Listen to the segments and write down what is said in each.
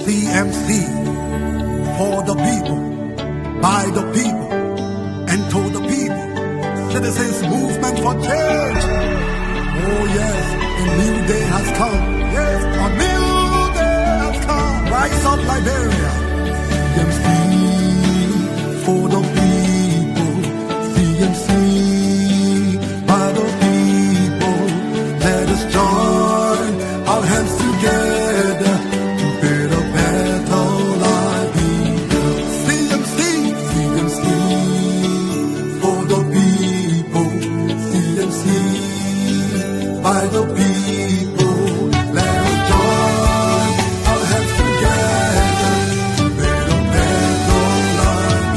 CMC, for the people, by the people, and to the people. Citizens movement for change. Oh yes, a new day has come. Yes, a new day has come. Rise up, Liberia. CMC, for the people. CMC, by the people. Let us join our hands together to build a better life. CMC, CMC, for the people. CMC, by the people. Let us join our hands together to build a better life.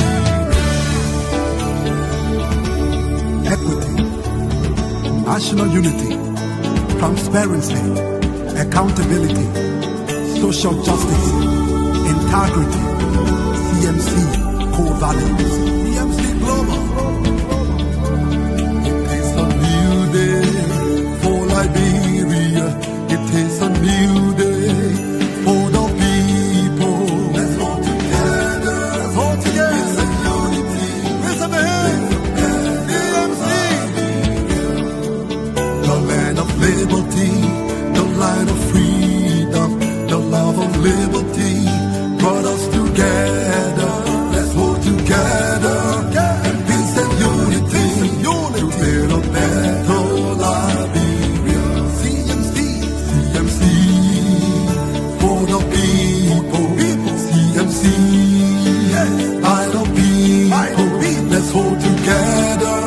Equity, national unity, transparency, accountability, social justice, integrity, CMC core values. CMC Global. It is a new day for Liberia. It is a new day for the people. Let's hold together. Let's hold together. Peace and unity. Raise up a hand. CMC. The land of liberty, the land of freedom, the love of liberty brought us together. Let's hold together in peace and unity to build a better Liberia. CMC, CMC, for the people. CMC, yes, by the people. Let's hold together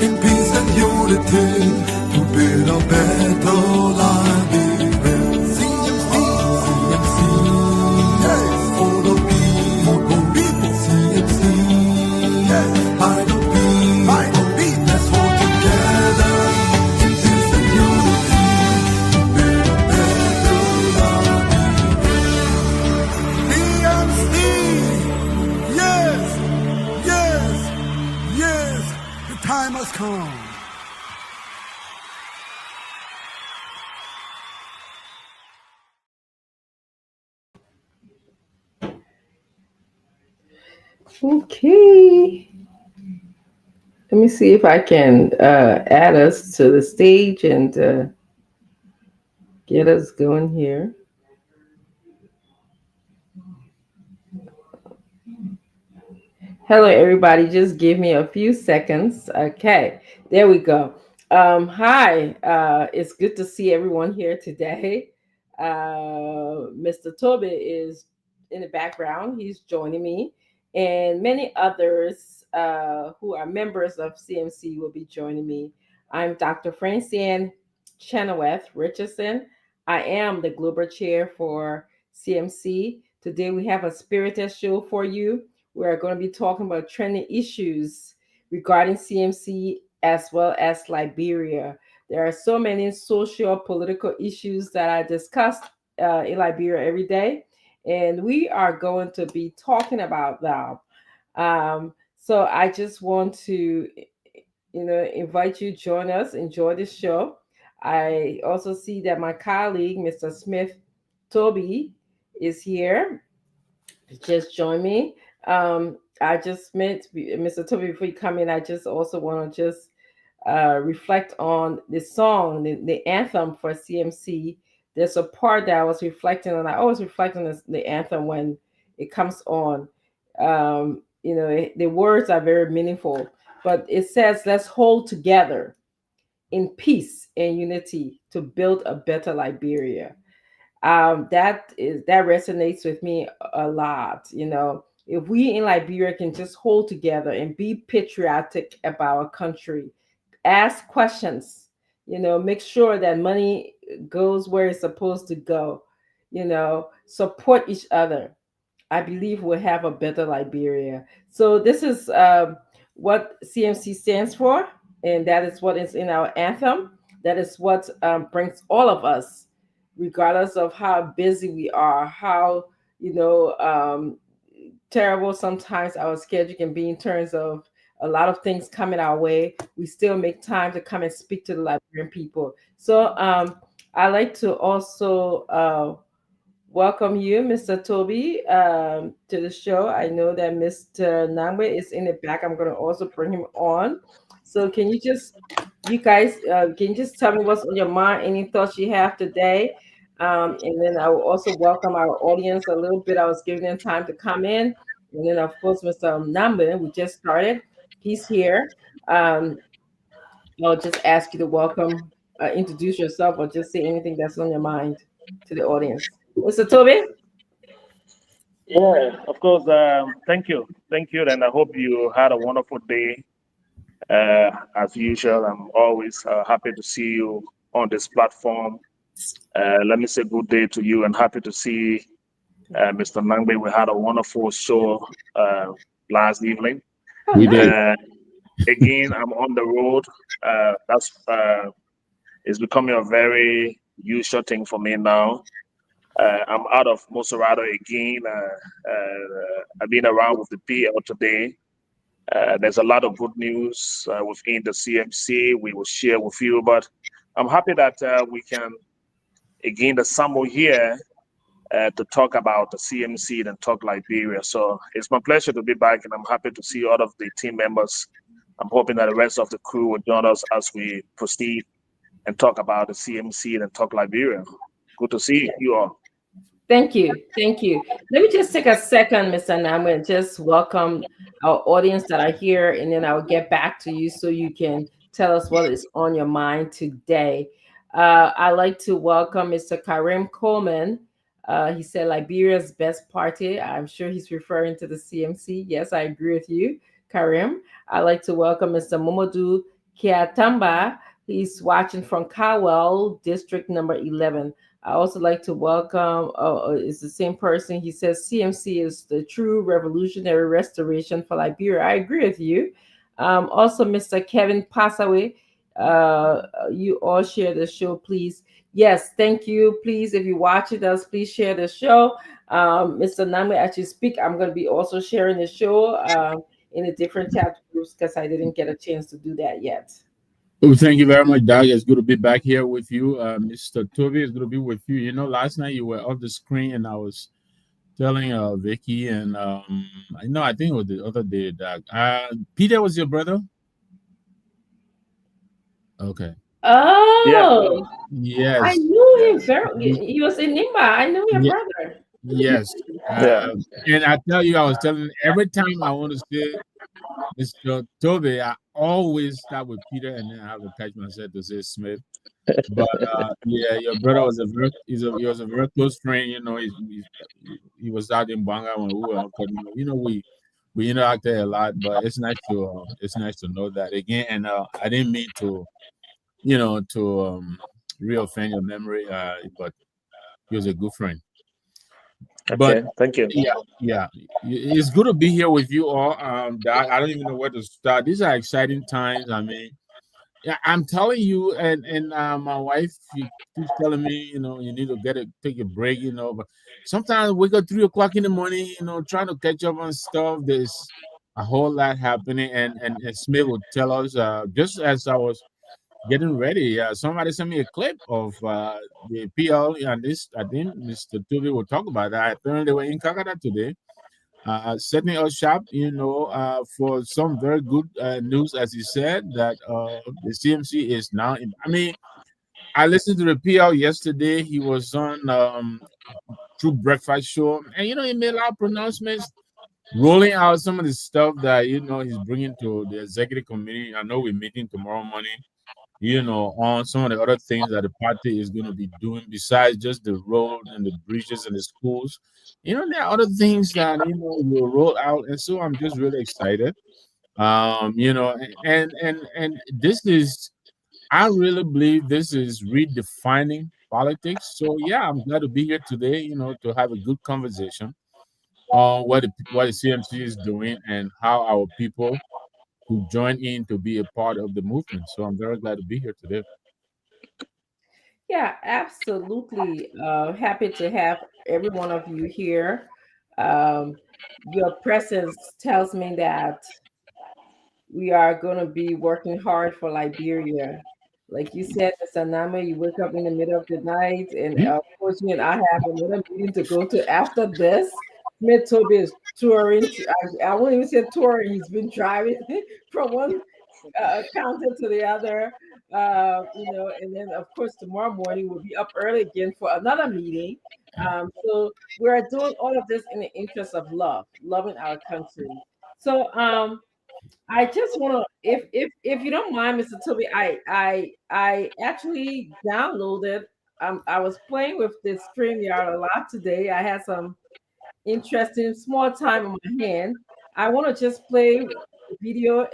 in peace and unity to build a better Liberia. CMC, CMC, yes, for the people. CMC, yes, by the people. Let's hold together in peace and unity to build a better Liberia. CMC, yes, yes, yes, the time has come. Okay. Let me see if I can add us to the stage and get us going here. Hello, everybody. Just give me a few seconds. Okay, there we go. Hi, it's good to see everyone here today. Mr. Toby is in the background. He's joining me, and many others who are members of CMC will be joining me. I'm Dr. Francine Chenoweth Richardson. I am the Global Chair for CMC. Today we have a spirited show for you. We're going to be talking about trending issues regarding CMC as well as Liberia. There are so many social political issues that I discussed in Liberia every day, and we are going to be talking about them. So I just want to, invite you to join us, enjoy this show. I also see that my colleague, Mr. Smith Toby, is here. Just join me. I just met Mr. Toby before you come in. I just also want to just reflect on the song, the anthem for CMC. There's a part that I was reflecting on. I always reflect on the anthem when it comes on. The words are very meaningful, but it says, "Let's hold together in peace and unity to build a better Liberia." That resonates with me a lot. If we in Liberia can just hold together and be patriotic about our country, ask questions, make sure that money goes where it's supposed to go, support each other, I believe we'll have a better Liberia. So this is what CMC stands for, and that is what is in our anthem. That is what brings all of us, regardless of how busy we are, how terrible sometimes our schedule can be in terms of a lot of things coming our way. We still make time to come and speak to the Liberian people. So I like to also welcome you, Mr. Toby, to the show. I know that Mr. Nangwe is in the back. I'm going to also bring him on. So, you guys, can you just tell me what's on your mind? Any thoughts you have today? And then I will also welcome our audience a little bit. I was giving them time to come in. And then, of course, Mr. Nangwe, we just started. He's here. Um, I'll just ask you to introduce yourself, or just say anything that's on your mind to the audience. Mr. Toby? Yeah, of course. Thank you. Thank you. And I hope you had a wonderful day. As usual, I'm always happy to see you on this platform. Let me say good day to you and happy to see Mr. Nangbe. We had a wonderful show last evening. Oh, We did. nice. Uh, Again, I'm on the road. That's It's becoming a very usual thing for me now. I'm out of Moserado again. I've been around with the PL today. There's a lot of good news within the CMC we will share with you, but I'm happy that we can again assemble here to talk about the CMC and talk Liberia. So it's my pleasure to be back, and I'm happy to see all of the team members. I'm hoping that the rest of the crew will join us as we proceed and talk about the CMC and talk Liberia. Good to see you all. Thank you. Thank you. Let me just take a second, Mr. Namwe, and just welcome our audience that are here, and then I'll get back to you so you can tell us what is on your mind today. I'd like to welcome Mr. Karim Coleman. He said Liberia's best party. I'm sure he's referring to the CMC. Yes, I agree with you, Karim. I'd like to welcome Mr. Momodu Kiatamba. He's watching from Cowell, District number 11. I also like to welcome, it's the same person. He says CMC is the true revolutionary restoration for Liberia. I agree with you. Also, Mr. Kevin Passaway, you all share the show, please. Yes, thank you. Please, if you're watching us, please share the show. Mr. Namwe, as you speak, I'm going to be also sharing the show in the different chat groups because I didn't get a chance to do that yet. Oh, thank you very much, Doug. It's good to be back here with you. Mr. Toby is good to be with you. You know, last night you were off the screen and I was telling Vicky and I know I think it was the other day, Doug. Peter was your brother? Okay. Yeah, Oh, I Yes. knew him Y- he was in Nimba. I knew your ye- brother. yes. yeah, And I tell you, I was telling every time I want to say Mr. Toby, I always start with Peter and then I have to catch myself to say Smith. But yeah, your brother was he was a very close friend. You know, he was out in Banga when we were out. You know, we interacted a lot. But it's nice to know that again. And I didn't mean to reoffend your memory. But he was a good friend. But okay, thank you. yeah, yeah, it's good to be here with you all. I don't even know where to start. These are exciting times. I mean. Yeah, I'm telling you, and my wife, she keeps telling me, you know, you need to take a break, you know. But sometimes we wake up 3 o'clock in the morning, you know, trying to catch up on stuff. There's a whole lot happening, and Smith would tell us just as I was getting ready. Somebody sent me a clip of the PL, and this I think Mr. Tuvi will talk about that. Apparently, they were in Canada today setting us sharp, you know, for some very good news, as you said, that the CMC is now. I mean, I listened to the PL yesterday. He was on True Breakfast Show, and you know, he made a lot of pronouncements, rolling out some of the stuff that you know he's bringing to the executive committee. I know we're meeting tomorrow morning. You know, on some of the other things that the party is going to be doing besides just the road and the bridges and the schools. You know, there are other things that you know will roll out, and so I'm just really excited. You know, and this is, I really believe this is redefining politics. So yeah, I'm glad to be here today. You know, to have a good conversation on what the CMC is doing and how our people to join in to be a part of the movement. So I'm very glad to be here today. Yeah, absolutely. Happy to have every one of you here. Um, your presence tells me that we are going to be working hard for Liberia. Like you said, Mr. Nama, you wake up in the middle of the night, and of course, you and I have another meeting to go to after this. Smith Toby is touring. I won't even say touring. He's been driving from one counter to the other. And then of course tomorrow morning we'll be up early again for another meeting. So we're doing all of this in the interest of love, loving our country. So I just want to, if you don't mind, Mr. Toby, I actually downloaded. I was playing with this StreamYard a lot today. I had some interesting small time on my hand. I want to just play the video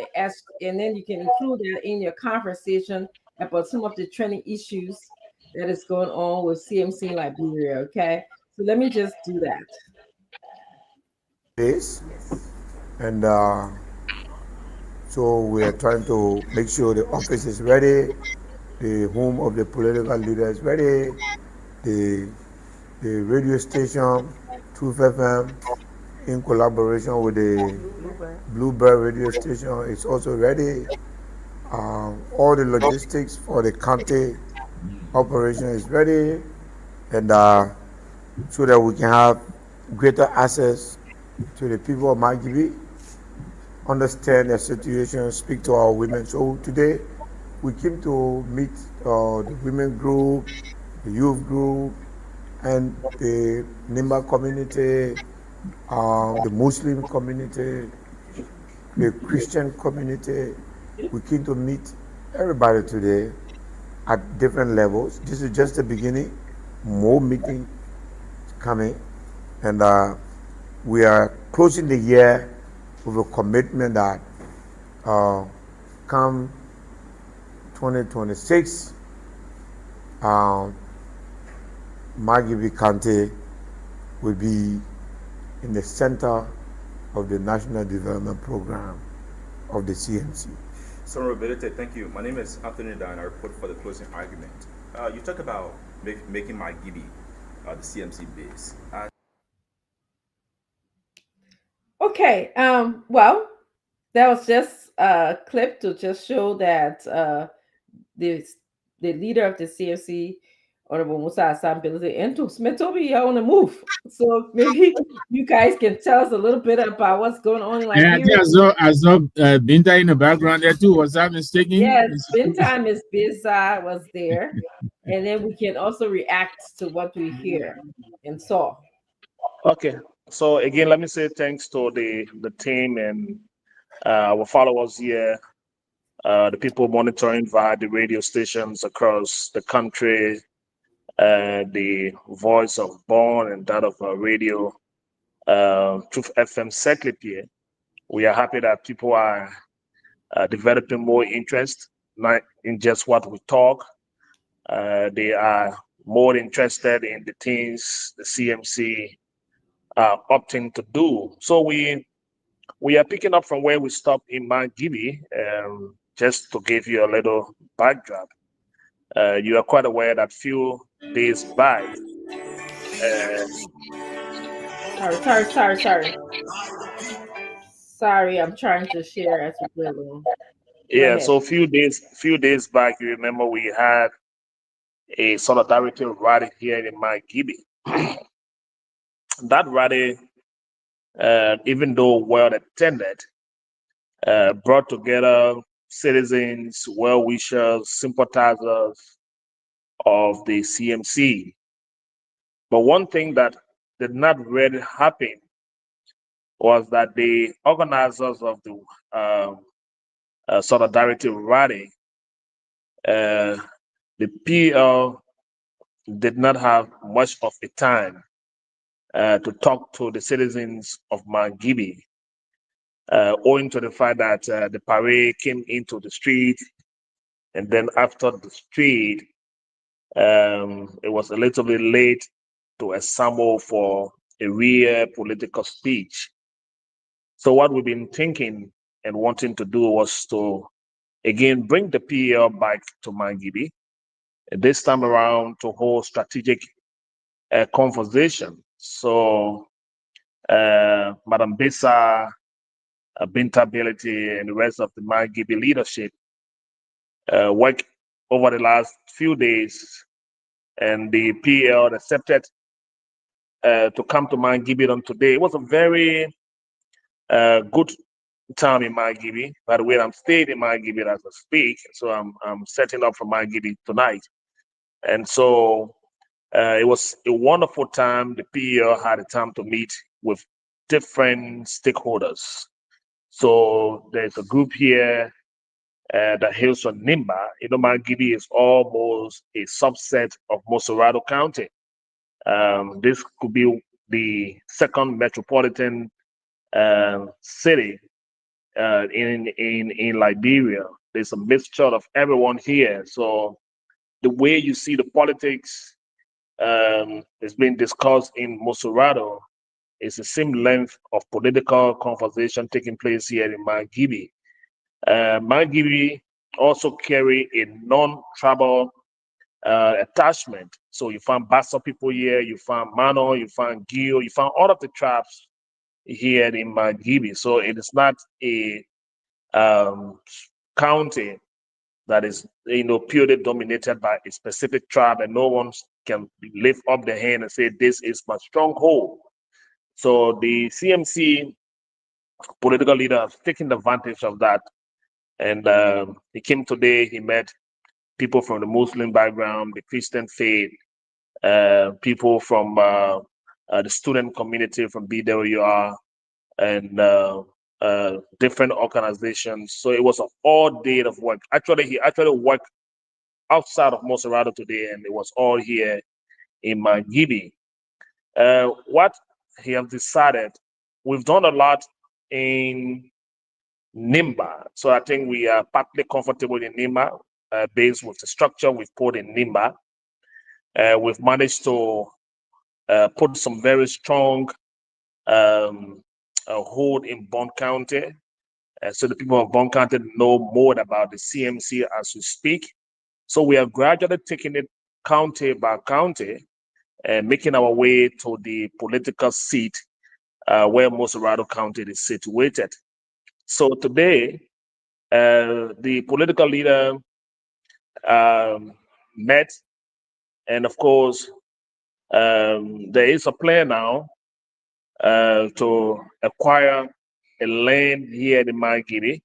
and then you can include that in your conversation about some of the trending issues that is going on with CMC in Liberia. Okay, so let me just do that. Days, and so we are trying to make sure the office is ready, the home of the political leader is ready, the the radio station, Truth FM, in collaboration with the Bluebird radio station, is also ready. All the logistics for the county operation is ready, and so that we can have greater access to the people of Magibi, understand their situation, speak to our women. So today we came to meet the women group, the youth group, and the Nimba community, the Muslim community, the Christian community. We came to meet everybody today at different levels. This is just the beginning. More meetings coming, and we are closing the year with a commitment that come 2026, Magibi County will be in the center of the National Development Program of the CMC. Senator Benedict, thank you. My name is Anthony Dine. I report for the closing argument. You talk about making Magibi the CMC base. Okay. Well, that was just a clip to just show that the leader of the CFC, Honorable Musa Hassan Bility, and to Smith Toby are on the move. So maybe you guys can tell us a little bit about what's going on in And I Liberia. think I saw Binta in the background there too. Was that mistaken? Yes, Binta Miss Biza was there. And then we can also react to what we hear and saw. Okay. So again, let me say thanks to the team and our followers here, the people monitoring via the radio stations across the country, the voice of Born and that of radio, Truth FM circuit here. We are happy that people are developing more interest, not in just what we talk. They are more interested in the things the CMC are opting to do. So we are picking up from where we stopped in Mangibi. Just to give you a little backdrop, you are quite aware that few days back. Sorry, I'm trying to share as we go along. Yeah, so a few days back, you remember we had a solidarity rally here in Mangibi. That rally, even though well attended, brought together citizens, well wishers, sympathizers of the CMC. But one thing that did not really happen was that the organizers of the solidarity rally, the PL, did not have much of a time to talk to the citizens of Mangibi, owing to the fact that the parade came into the street, and then after the street, it was a little bit late to assemble for a real political speech. So what we've been thinking and wanting to do was to, again, bring the PL back to Mangibi, this time around to hold strategic conversation. So Madam Bisa, Binta Ability, and the rest of the Mangibi leadership work over the last few days, and the PL accepted to come to Margibi today. It was a very good time in Margibi. By the way, I'm staying in Margibi as I speak, so I'm setting up for Margibi tonight, and so it was a wonderful time. The PL had a time to meet with different stakeholders. So there's a group here that hails from Nimba. You know, Margibi is almost a subset of Mosorado County. This could be the second metropolitan city in Liberia. There's a mixture of everyone here. So the way you see the politics is being discussed in Mosorado is the same length of political conversation taking place here in Margibi. Margibi also carry a non-tribal attachment. So you find Bassa people here, you find Mano, you find Gio, you find all of the tribes here in Margibi. So it is not a county that is, purely dominated by a specific tribe, and no one can lift up their hand and say, this is my stronghold. So the CMC political leader has taken advantage of that. And he came today, he met people from the Muslim background, the Christian faith, people from the student community from BWR, and different organizations. So it was an all day of work. Actually, he worked outside of Mosorado today, and it was all here in Margibi. What he has decided, we've done a lot in Nimba. So I think we are partly comfortable in Nimba, based with the structure we've put in Nimba. We've managed to put some very strong hold in Bond County. So the people of Bond County know more about the CMC as we speak. So we are gradually taking it county by county and making our way to the political seat where Mosorado County is situated. So today, the political leader met, and of course, there is a plan now to acquire a land here in Margibi.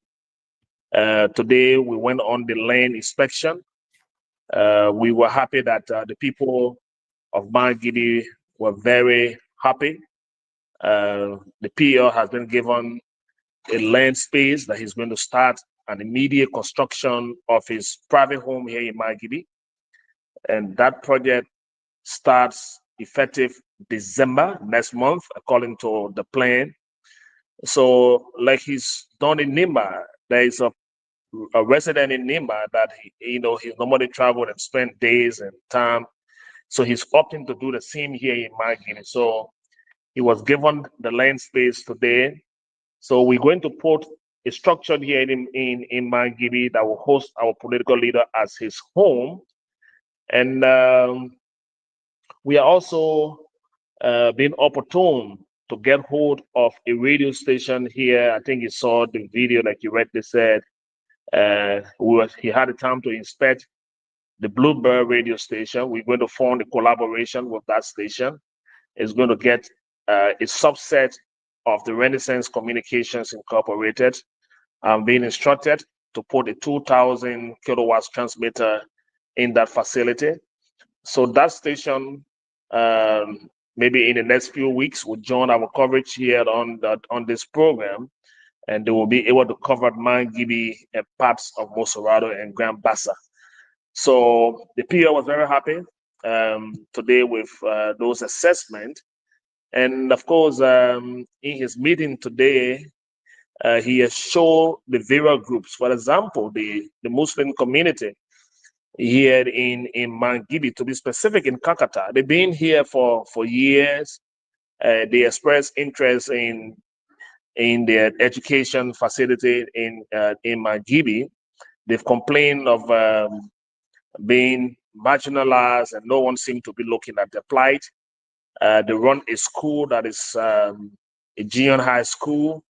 Today, we went on the land inspection. We were happy that the people of Margibi were very happy. The PL has been given a land space that he's going to start an immediate construction of his private home here in Margibi. And that project starts effective December next month, according to the plan. So like he's done in Nimba, there is a resident in Nimba that he normally traveled and spent days and time. So he's opting to do the same here in Margibi. So he was given the land space today. So we're going to put a structure here in Margibi that will host our political leader as his home. And we are also being opportune to get hold of a radio station here. I think you saw the video, like you rightly said. He had a time to inspect the Bluebird radio station. We're going to form a collaboration with that station. It's going to get a subset of the Renaissance Communications Incorporated. I'm being instructed to put a 2,000 kilowatts transmitter in that facility. So that station, maybe in the next few weeks, will join our coverage here on this program, and they will be able to cover Margibi and parts of Mosorado and Grand Bassa. So the PO was very happy today with those assessments. And of course, in his meeting today, he has shown the various groups. For example, the Muslim community here in Margibi, to be specific, in Kakata. They've been here for years. They express interest in their education facility in Margibi. They've complained of being marginalized, and no one seemed to be looking at their plight. They run a school that is a junior high school,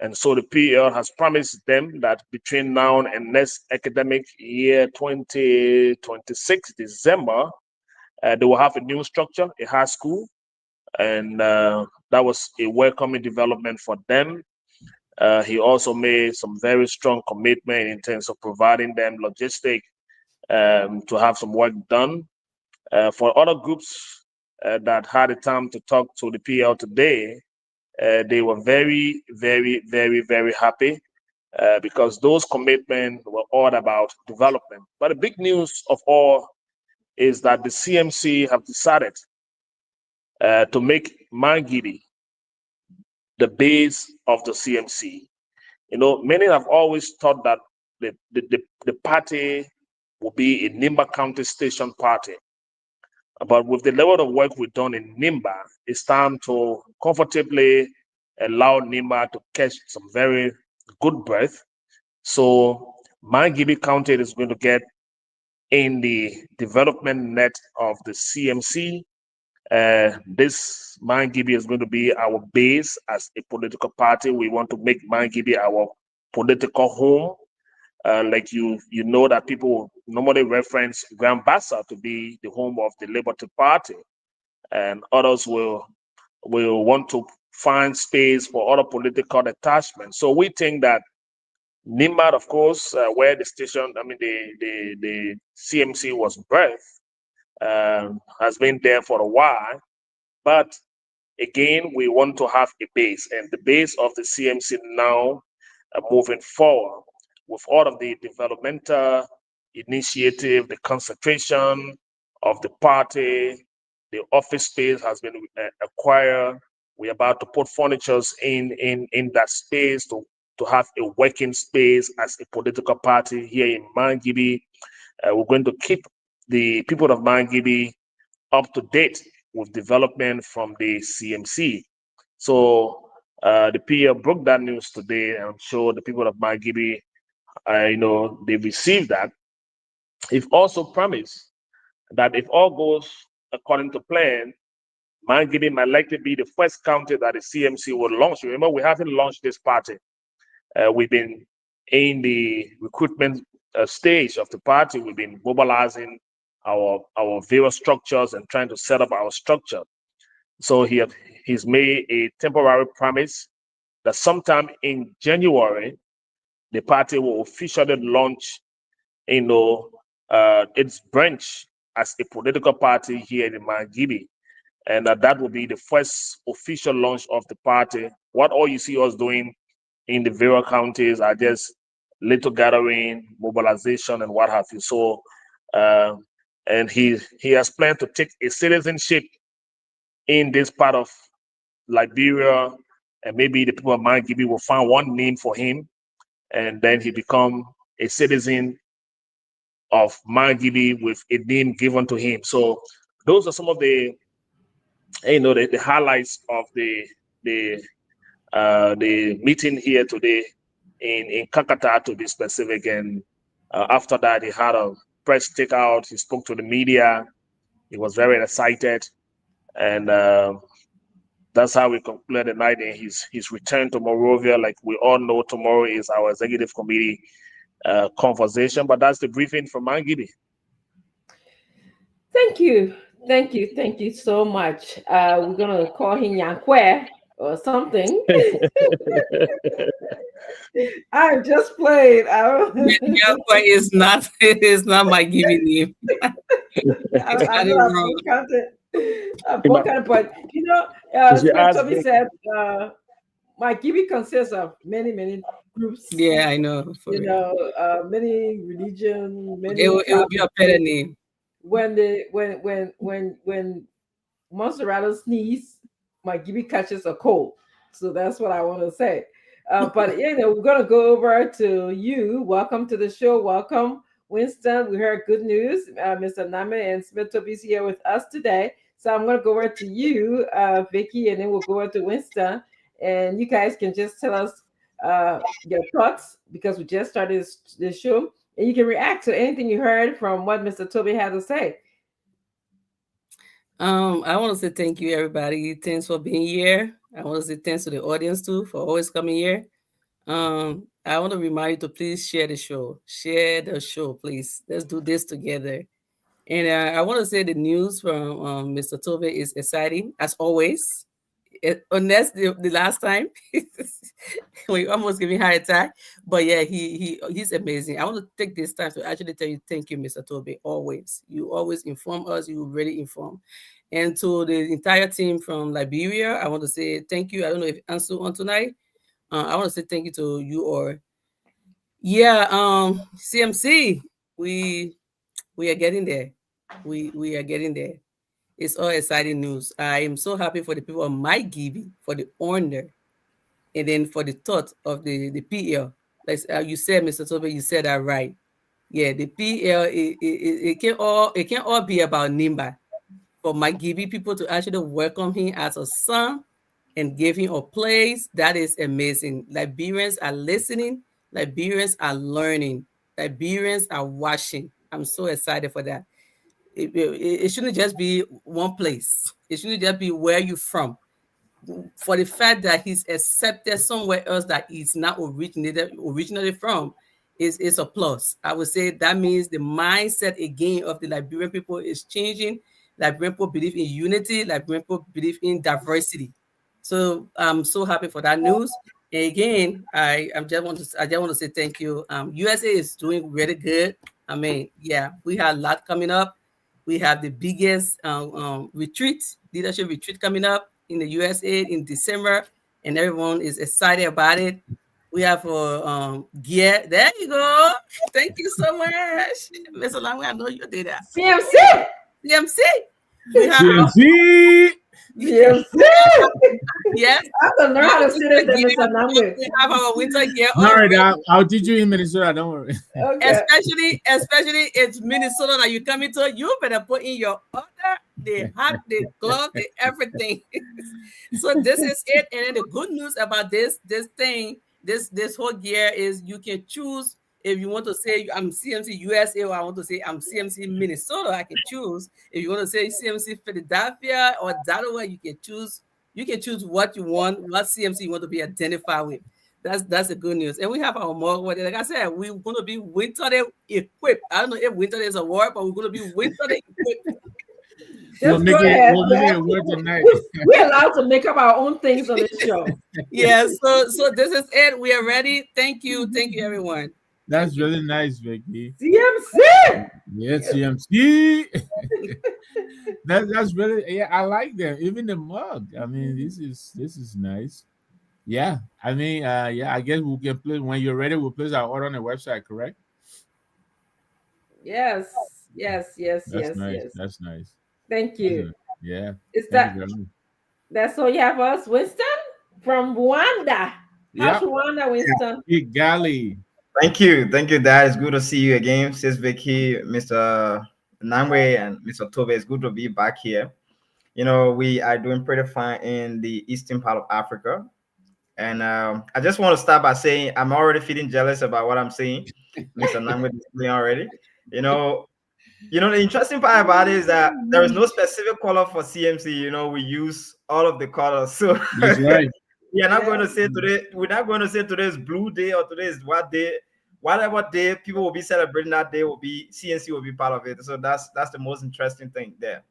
And so the PL has promised them that between now and next academic year, 2026, December, they will have a new structure, a high school. And that was a welcoming development for them. He also made some very strong commitment in terms of providing them logistic to have some work done. For other groups that had the time to talk to the PL today, they were very, very, very, very happy because those commitments were all about development. But the big news of all is that the CMC have decided to make Mangidi the base of the CMC. You know, many have always thought that the party will be a Nimba County Station party. But with the level of work we've done in Nimba, it's time to comfortably allow Nimba to catch some very good breath. So Mangibi County is going to get in the development net of the CMC. This Mangibi is going to be our base as a political party. We want to make Mangibi our political home. Like you know that people normally reference Grand Bassa to be the home of the Liberty Party, and others will want to find space for other political attachments. So we think that Nimba, of course, where the station, I mean the CMC was birthed, has been there for a while, but again we want to have a base, and the base of the CMC now moving forward with all of the developmental initiative, the concentration of the party, the office space has been acquired. We're about to put furnitures in that space to have a working space as a political party here in Mangibi. We're going to keep the people of Mangibi up to date with development from the CMC. So the PL broke that news today, and I'm sure the people of Mangibi, they received that. They've also promised that if all goes according to plan, Mangibi might likely be the first county that the CMC will launch. Remember, we haven't launched this party. We've been in the recruitment stage of the party. We've been mobilizing our various structures and trying to set up our structure. So he's made a temporary promise that sometime in January, the party will officially launch, its branch as a political party here in Mangibi, and that will be the first official launch of the party. What all you see us doing in the various counties are just little gathering, mobilization, and what have you. So, and he has planned to take a citizenship in this part of Liberia, and maybe the people of Mangibi will find one name for him, and then he become a citizen of Mangibi with a name given to him. So those are some of the highlights of the meeting here today in Kakata, to be specific. And after that, he had a press takeout. He spoke to the media. He was very excited, and that's how we concluded the night. And he's returned to Monrovia. Like we all know, tomorrow is our executive committee conversation. But that's the briefing from Mangibi. Thank you so much. We're gonna call him Yankwe or something. I just played. Yankwe is not my giving name. I know I'm counted, but Toby said my Gibi consists of many groups. Yeah, I know. Many religion, many. It will be a better name. When Monserrato sneeze, my Gibi catches a cold. So that's what I want to say. But we're gonna go over to you. Welcome to the show. Welcome, Winston. We heard good news. Mr. Name and Smith Toby's here with us today. So I'm gonna go over to you, Vicky, and then we'll go over to Winston. And you guys can just tell us your thoughts, because we just started this show. And you can react to anything you heard from what Mr. Toby had to say. I want to say thank you, everybody. Thanks for being here. I want to say thanks to the audience too for always coming here. I want to remind you to please share the show. Share the show, please. Let's do this together. And I want to say the news from Mr. Tove is exciting as always. Unless the last time we almost gave me a heart attack, but yeah, he's amazing. I want to take this time to actually tell you thank you, Mr. Toby. Always, you always inform us. You really inform, and to the entire team from Liberia, I want to say thank you. I don't know if Ansu on tonight. I want to say thank you to you or yeah, CMC. We we are getting there. We are getting there. It's all exciting news. I am so happy for the people of my giving, for the honor, and then for the thought of the PL. Like you said, Mr. Toby, you said that right. Yeah, the PL it can all be about Nimba. For my Gibi people to actually welcome him as a son and give him a place, that is amazing. Liberians are listening, Liberians are learning, Liberians are watching. I'm so excited for that. It shouldn't just be one place. It shouldn't just be where you're from. For the fact that he's accepted somewhere else that he's not originally from is a plus. I would say that means the mindset again of the Liberian people is changing. Liberian people believe in unity. Liberian people believe in diversity. So I'm so happy for that news. And again, I just want to say thank you. USA is doing really good. I mean, yeah, we have a lot coming up. We have the biggest leadership retreat coming up in the USA in December, and everyone is excited about it. We have gear. There you go. Thank you so much, Mr. Langway. I know you did that. CMC. CMC. We have CMC. CMC. Yes. I have to learn how to say this in Mr. Nangwe. We have our winter gear. All right, I'll teach you in Minnesota. Don't worry. Okay. Especially it's Minnesota that you come into, you better put in your order, the hat, the glove, the everything. So this is it. And then the good news about this thing, this whole gear is you can choose if you want to say I'm CMC USA or I want to say I'm CMC Minnesota. I can choose. If you want to say CMC Philadelphia or Delaware, you can choose. You can choose what you want, what CMC you want to be identified with. That's the good news. And we have our mug. Like I said, we're going to be winter equipped. I don't know if winter is a word, but we're going to be winter equipped. We'll make it a word tonight. We're allowed to make up our own things on this show. Yeah, so this is it. We are ready. Thank you, everyone. That's really nice, Vicky. CMC. Yeah, CMC. That's really, yeah. I like that. Even the mug. I mean, this is nice. Yeah. I mean, yeah. I guess we can place when you're ready. We'll place our order on the website. Correct? Yes. That's nice. Yes. That's nice. Thank you. Yeah. Is that's all you have for us, Winston from Rwanda? How's Rwanda, Winston? Big Galley. Thank you, Dad. It's good to see you again, Sis Vicky, Mr. Nangwe, and Mr. Tobe. It's good to be back here. You know, we are doing pretty fine in the eastern part of Africa, and I just want to start by saying I'm already feeling jealous about what I'm seeing, Mr. Nangwe is doing already. You know, the interesting part about it is that there is no specific color for CMC. You know, we use all of the colors, so That's right. we are not going to say today. We're not going to say today is blue day or today is what day. Whatever day people will be celebrating that day will be CNC will be part of it. So that's the most interesting thing there.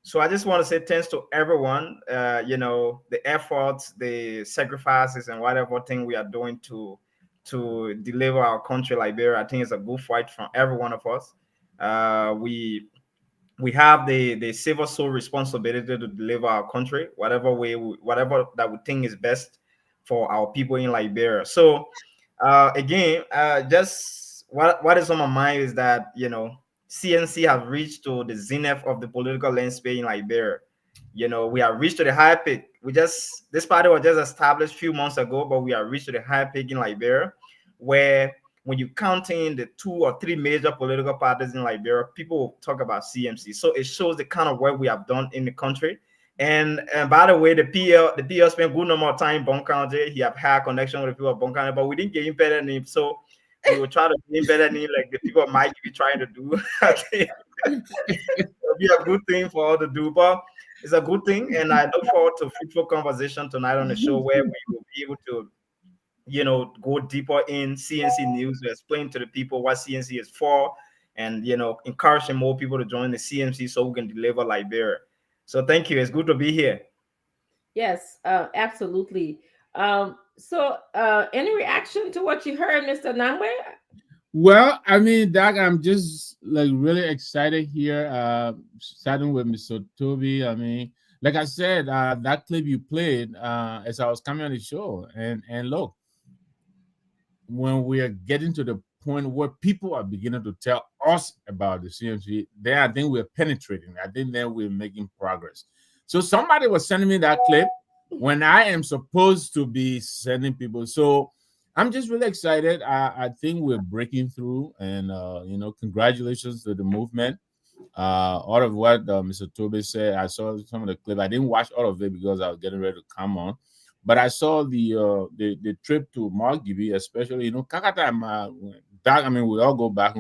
So I just want to say thanks to everyone. You know, the efforts, the sacrifices, and whatever thing we are doing to deliver our country, Liberia. I think it's a good fight from every one of us. We have the civil soul responsibility to deliver our country, whatever that we think is best for our people in Liberia. So again, just what is on my mind is that, you know, CNC has reached to the zenith of the political landscape in Liberia. You know, we have reached to the high peak. This party was just established a few months ago, but we have reached to the high peak in Liberia, where when you count in the 2 or 3 major political parties in Liberia, people will talk about CMC. So it shows the kind of work we have done in the country. And by the way, the PL spent good number of time in Bon County. He have had connection with the people of Bon County, but we didn't give him better name. So we will try to give him better name like the people might be trying to do. It'll be a good thing for all to do, but it's a good thing. And I look forward to fruitful conversation tonight on the show where we will be able to, go deeper in CNC news to explain to the people what CNC is for, and encouraging more people to join the CMC so we can deliver Liberia. So thank you. It's good to be here. Yes, absolutely. Any reaction to what you heard, Mr. Nangwe? Well, I mean, Doc, I'm just like really excited here. Starting with Mr. Toby. I mean, like I said, that clip you played as I was coming on the show, and look, when we are getting to the point where people are beginning to tell us about the CMC, then I think we're penetrating. I think then we're making progress. So somebody was sending me that clip when I am supposed to be sending people. So I'm just really excited. I think we're breaking through, and congratulations to the movement. All of what Mr. Tobe said, I saw some of the clip. I didn't watch all of it because I was getting ready to come on, but I saw the trip to Margibi, especially Kakata. That, I mean, we all go back.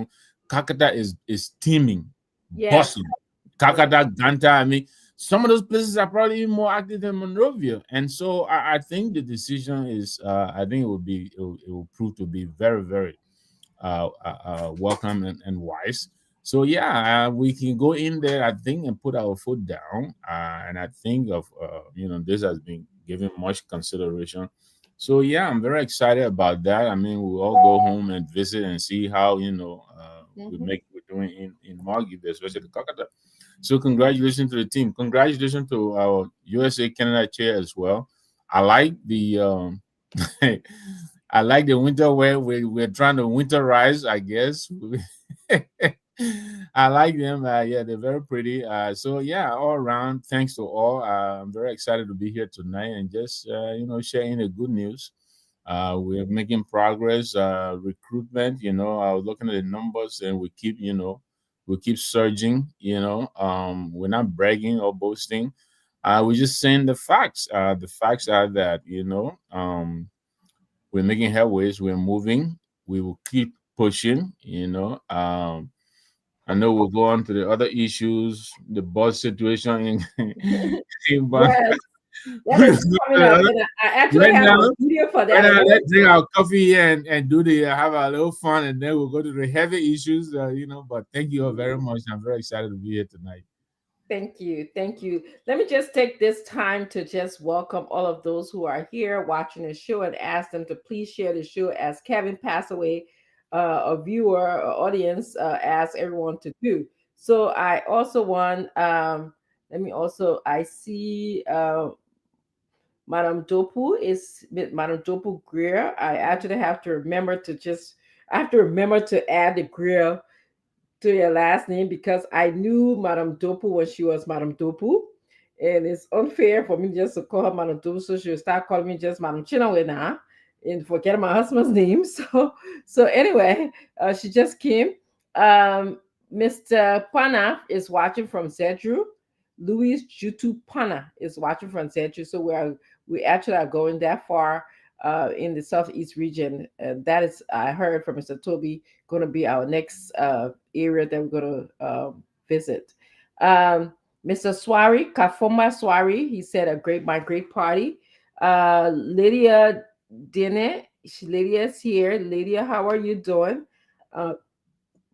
Kakata is teeming, Yes. bustling. Kakata, Ganta. I mean, some of those places are probably even more active than Monrovia, and so I think the decision is. I think it will prove to be very, very welcome and wise. So yeah, we can go in there, I think, and put our foot down. And I think of this has been given much consideration. So yeah, I'm very excited about that. I mean, we'll all go home and visit and see how we're doing in Margib, especially the Kakata. So congratulations to the team. Congratulations to our USA Canada chair as well. I like the I like the winter wear. We're trying to winterize, I guess. I like them. Yeah, they're very pretty. So yeah, all around, thanks to all. I'm very excited to be here tonight and just sharing the good news. We're making progress. Recruitment. I was looking at the numbers, and we keep surging. We're not bragging or boasting. We're just saying the facts. The facts are that we're making headways. We're moving. We will keep pushing. I know we'll go on to the other issues, the bus situation in Yes, that is coming up. And I actually right have now, a video for right that. now, let's drink our coffee here and do have a little fun, and then we'll go to the heavy issues. But thank you all very much. I'm very excited to be here tonight. Thank you. Thank you. Let me just take this time to just welcome all of those who are here watching the show and ask them to please share the show as Kevin passed away. A viewer or audience asked everyone to do. So I also want, I see Madame Madame Dopu Greer. I actually have to remember to add the Greer to your last name because I knew Madame Dopu when she was Madame Dopu. And it's unfair for me just to call her Madame Dopu, so she'll start calling me just Madame Chinawe now and forget my husband's name. So anyway, she just came. Mr. Pana is watching from Zedru. Louis Jutu Pana is watching from Zedru. So we actually are going that far in the southeast region. That is, I heard from Mr. Toby, going to be our next area that we're going to visit. Mr. Swari, Kafoma Swari, he said my great party. Lydia Dine, Lydia's here. Lydia, how are you doing?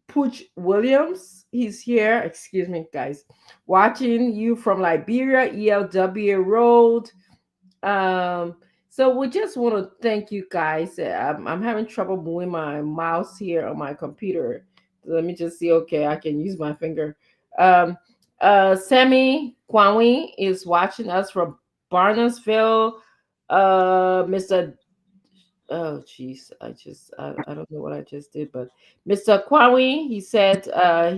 Pooch Williams, he's here. Excuse me, guys. Watching you from Liberia, ELW Road. So we just want to thank you guys. I'm having trouble moving my mouse here on my computer. Let me just see. Okay, I can use my finger. Sammy Kwame is watching us from Barnesville. Mr. Oh jeez, I don't know what I just did, but Mr. Kwame, he said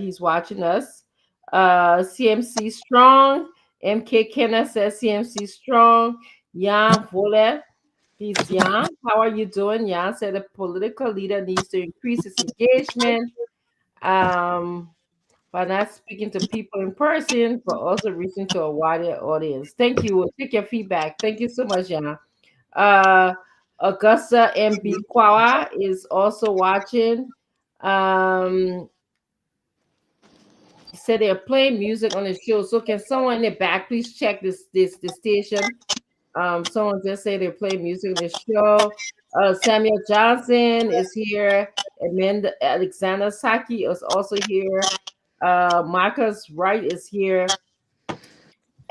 he's watching us. CMC strong. MK Kenna says CMC strong. Jan Vole, he's Jan. How are you doing? Jan said the political leader needs to increase his engagement. By not speaking to people in person, but also reaching to a wider audience. Thank you. We'll take your feedback. Thank you so much, Jan. Augusta MB Kwawa is also watching. He said they're playing music on the show. So can someone in the back please check this station? Someone just say they're playing music on the show. Samuel Johnson is here. Amanda Alexander Saki is also here. Marcus Wright is here.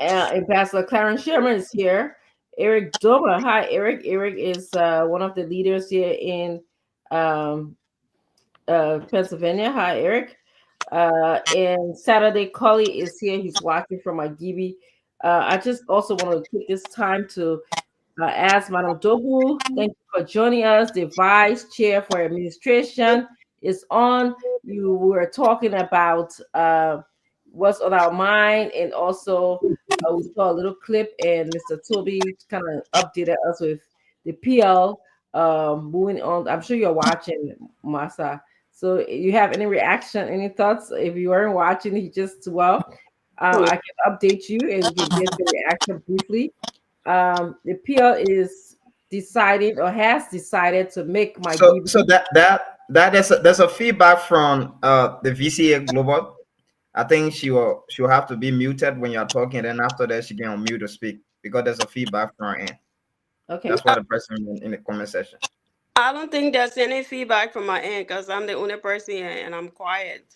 Ambassador Clarence Sherman is here. Eric Doma. Hi, Eric. Eric is one of the leaders here in um, Pennsylvania. Hi, Eric. And Saturday Cully is here. He's watching from Igibi. I just also want to take this time to as Madam Dobu, thank you for joining us. The Vice Chair for Administration is on. You were talking about what's on our mind, and also we saw a little clip, and Mr. Toby kind of updated us with the PL moving on. I'm sure you're watching, Masa. So, you have any reaction, any thoughts? If you weren't watching, he just I can update you, and you can get the reaction briefly. The PL is decided or has decided to make my So GB. so that there's a feedback from the VCA Global. I think she'll have to be muted when you're talking. Then after that, she can unmute to speak because there's a feedback from her end. Okay. That's what the person in the comment section. I don't think there's any feedback from my end because I'm the only person here and I'm quiet.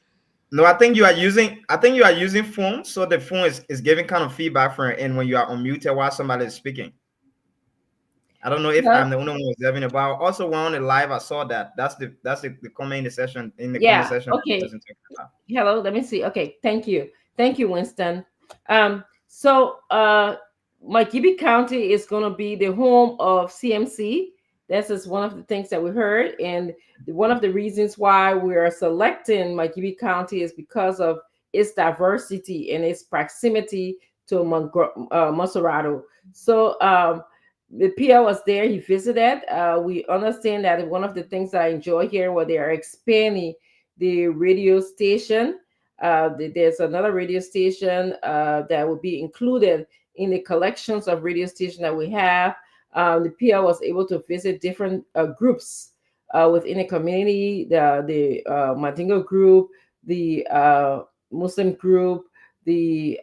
No, I think you are using phone, so the phone is giving kind of feedback from her end when you are unmuted while somebody is speaking. I don't know if Well, I'm the only one who's having it, but also when on the live, I saw that. That's the comment in the session in the comment yeah. section. Okay. Hello. Let me see. Okay. Thank you. Thank you, Winston. So Maikibi County is going to be the home of CMC. This is one of the things that we heard, and one of the reasons why we are selecting Maikibi County is because of its diversity and its proximity to Monserrato. So the PL was there. He visited. We understand that one of the things that I enjoy here, where they are expanding the radio station. There's another radio station that will be included in the collections of radio stations that we have. The PL was able to visit different groups within the community, the Mandingo group, the Muslim group, the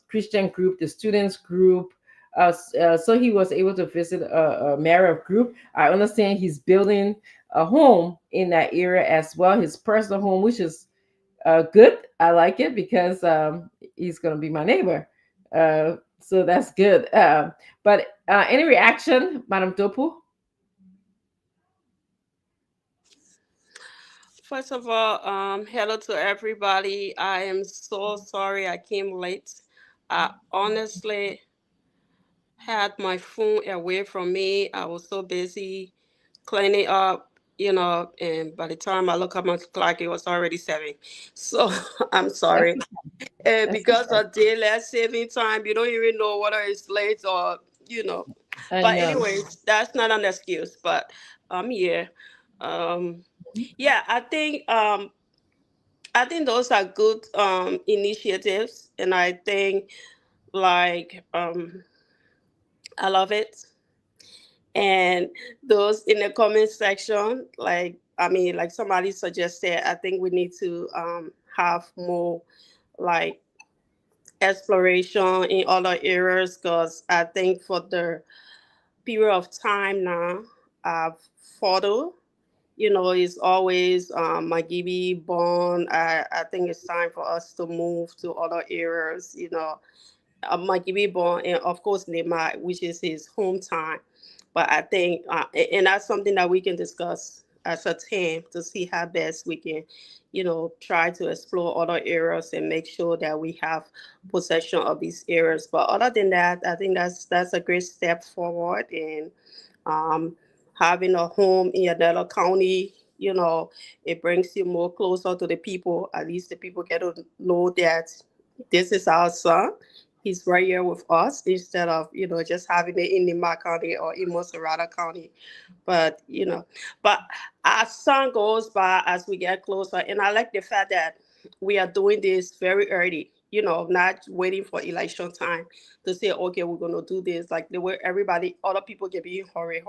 Christian group, the students group. So he was able to visit a Marab group. I understand he's building a home in that area as well, his personal home, which is good. I like it because he's going to be my neighbor. So that's good. But any reaction, Madam Dopu? First of all, hello to everybody. I am so sorry I came late. I honestly had my phone away from me. I was so busy cleaning up, and by the time I look at my clock, it was already 7. So I'm That's sorry. And that's because of daylight saving time, you don't even know whether it's late or, you know. I But know. anyways, that's not an excuse. But I'm here. Yeah, I think those are good initiatives, and I think like I love it. And those in the comment section, like somebody suggested, I think we need to have more like exploration in other areas because I think for the period of time now, I've photo, is always Magibi born. I think it's time for us to move to other areas, Magibi born, and of course Neymar, which is his hometown. But I think, and that's something that we can discuss as a team to see how best we can, try to explore other areas and make sure that we have possession of these areas. But other than that, I think that's a great step forward. And um, having a home in another county, it brings you more closer to the people. At least the people get to know that this is our son. He's right here with us instead of, just having it in Lima County or in Monserrata County. But, but as time goes by, as we get closer, and I like the fact that we are doing this very early. not waiting for election time to say, okay, we're gonna do this. Like the way everybody, other people can be in hurry,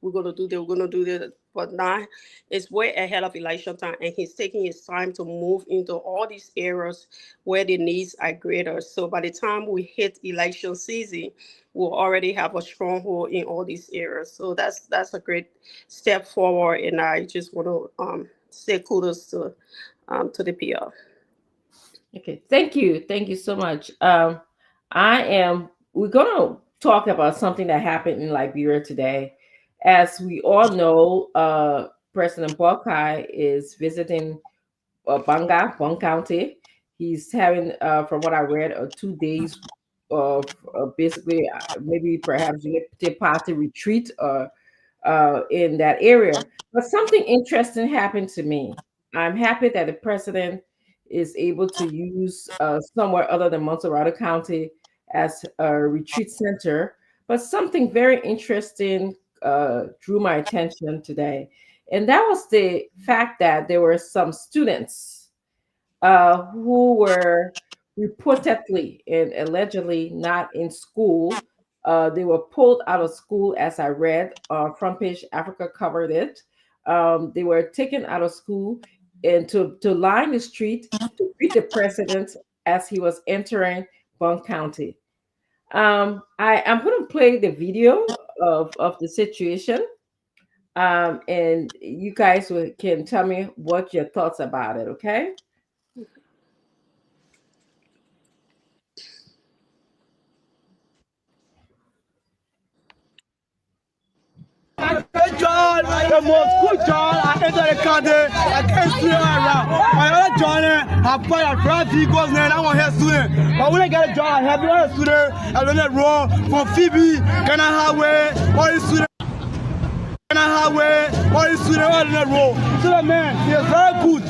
we're gonna do this, we're gonna do this. But now it's way ahead of election time, and he's taking his time to move into all these areas where the needs are greater. So by the time we hit election season, we'll already have a stronghold in all these areas. So that's a great step forward, and I just want to say kudos to the PR. Okay, thank you so much. We're gonna talk about something that happened in Liberia today. As we all know, President Boakai is visiting Bong County. He's having, from what I read, 2 days of basically maybe perhaps a party retreat in that area. But something interesting happened to me. I'm happy that the president is able to use somewhere other than Montserrat County as a retreat center. But something very interesting drew my attention today. And that was the fact that there were some students who were reportedly and allegedly not in school. They were pulled out of school, as I read. Front page Africa covered it. They were taken out of school and to line the street to greet the president as he was entering Bond County. I am going to play the video of the situation, and you guys can tell me what your thoughts about it. Okay. John, the most good John, I enter the country, I can't see around. My other John, I fired 5 vehicles, and I want to hear student. But when I get a job, I have another student, I learned the road from Phoebe, Ghana Highway, all these students. Ghana Highway, all these students, all in the road. So the man, he is very good.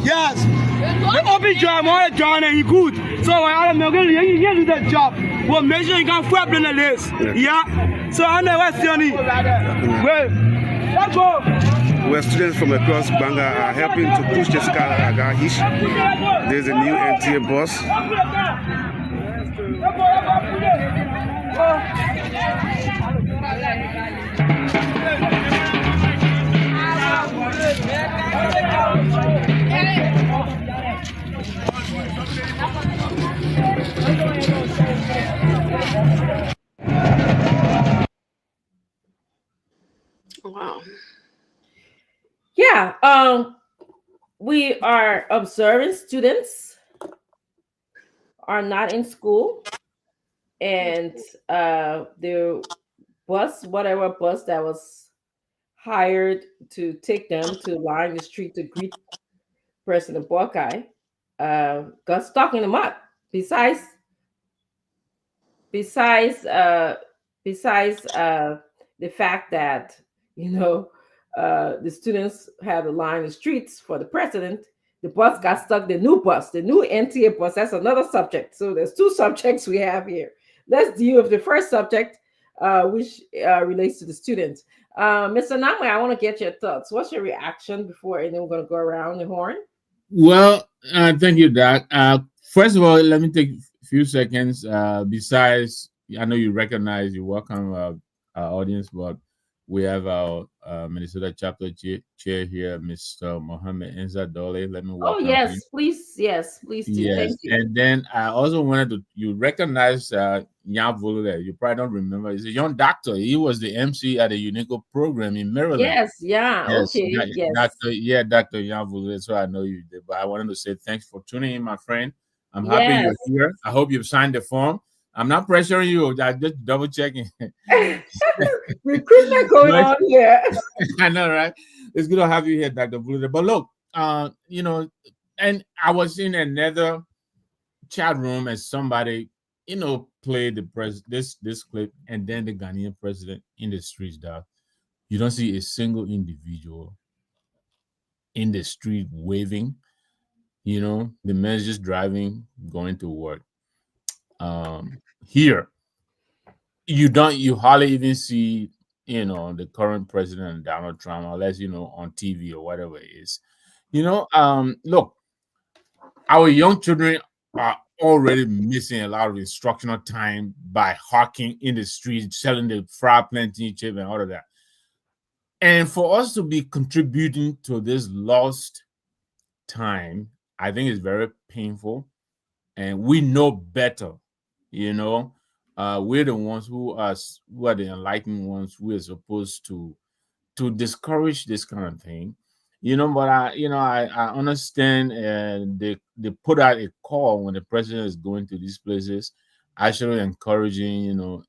Yes. The open job, my other John, and he good. So I don't know, he do that job. Well, make sure you can flip in the list. Yeah. So I know what's the only. Well, let's go. Where students from across Banga are helping to push the Skalahish. There's a new NTA bus. Wow. Yeah, we are observing students are not in school, and the bus, whatever bus that was hired to take them to line the street to greet President Boakai, got stuck in the mud. Besides, besides, uh, besides the fact that the students had to line the streets for the president, the bus got stuck. The new NTA bus. That's another subject. So there's 2 subjects we have here. Let's deal with the first subject, which relates to the students. Mr. Namwe, I want to get your thoughts. What's your reaction before, and then we're going to go around the horn? Well, thank you, Doc. First of all, let me take a few seconds. Besides, I know you recognize, you welcome our audience, but we have our Minnesota chapter chair here, Mr. Mohammed Enza Dole. Let me welcome him. Yes, please do. Yes, Thank you. and then I also wanted you recognize Jan Volule. You probably don't remember. He's a young doctor. He was the MC at a Unico program in Maryland. Yes, okay, yes. Dr. Jan Volule. So I know you did, but I wanted to say thanks for tuning in, my friend. I'm happy you're here. I hope you've signed the form. I'm not pressuring you. I'm just double checking. Recruitment going on here. I know, right? It's good to have you here, Dr. Blue. But look, and I was in another chat room and somebody, played this clip, and then the Ghanaian president in the streets, dog. You don't see a single individual in the street waving. The man's just driving, going to work. Here, you hardly even see, the current president, Donald Trump, unless, on TV or whatever it is. Look, our young children are already missing a lot of instructional time by hawking in the streets, selling the fried plantain chip and all of that. And for us to be contributing to this lost time, I think is very painful. And we know better, you know. We're the ones who are the enlightened ones. We're supposed to discourage this kind of thing, you know. But I understand, and they put out a call when the president is going to these places, actually encouraging,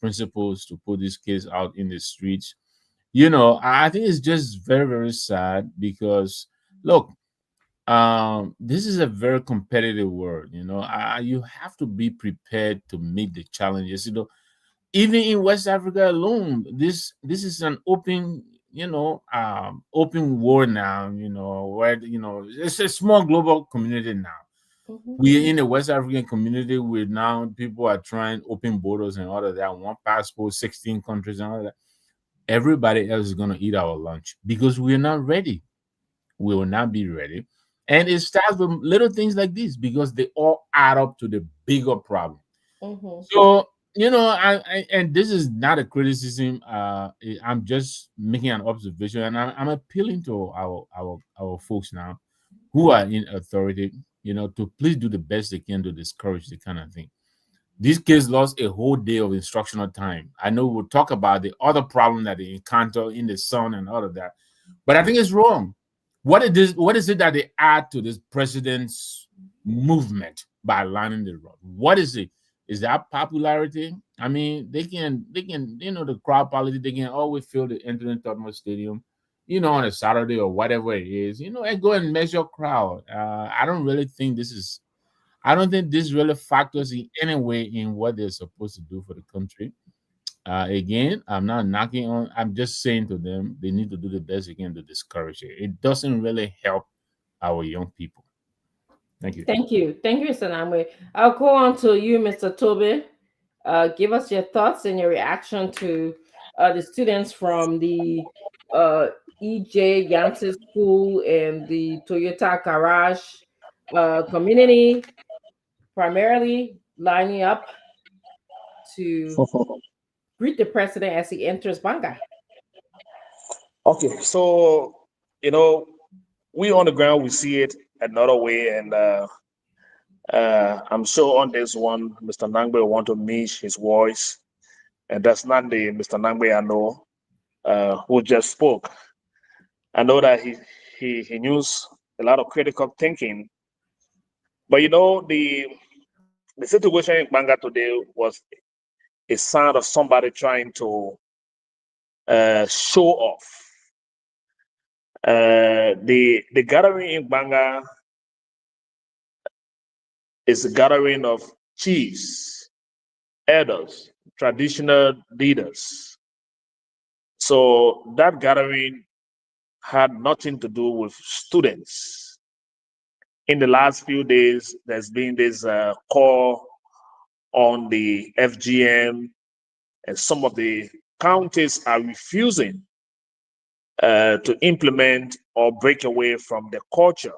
principals to put these kids out in the streets. I think it's just very, very sad because look, this is a very competitive world. You have to be prepared to meet the challenges. Even in West Africa alone, this is an open war now. Where it's a small global community now. We in the West African community, where now people are trying open borders and all of that. One passport, 16 countries, and all of that. Everybody else is gonna eat our lunch because we're not ready. We will not be ready. And it starts with little things like this because they all add up to the bigger problem. So, and this is not a criticism. I'm just making an observation, and I'm appealing to our folks now who are in authority, to please do the best they can to discourage the kind of thing. These kids lost a whole day of instructional time. I know we'll talk about the other problem that they encounter in the sun and all of that, but I think it's wrong. What is it that they add to this president's movement by lining the road? What is it? Is that popularity? I mean, they can, the crowd politics, they can always fill the Anthony Tottenham Stadium, on a Saturday or whatever it is, and go and measure crowd. I don't think this really factors in any way in what they're supposed to do for the country. Again, I'm not knocking on. I'm just saying to them, they need to do the best they can to discourage it. It doesn't really help our young people. Thank you. Thank you, Sanamwe. I'll go on to you, Mr. Toby. Give us your thoughts and your reaction to the students from the EJ Yancey School and the Toyota Garage community, primarily lining up to greet the president as he enters Banga. Okay, so we on the ground, we see it another way, and I'm sure on this one, Mr. Nangbe want to niche his voice, and that's not the Mr. Nangbe I know, who just spoke. I know that he used a lot of critical thinking, but the situation in Banga today was a sign of somebody trying to show off. The gathering in Banga is a gathering of chiefs, elders, traditional leaders. So that gathering had nothing to do with students. In the last few days, there's been this call on the FGM, and some of the counties are refusing to implement or break away from the culture.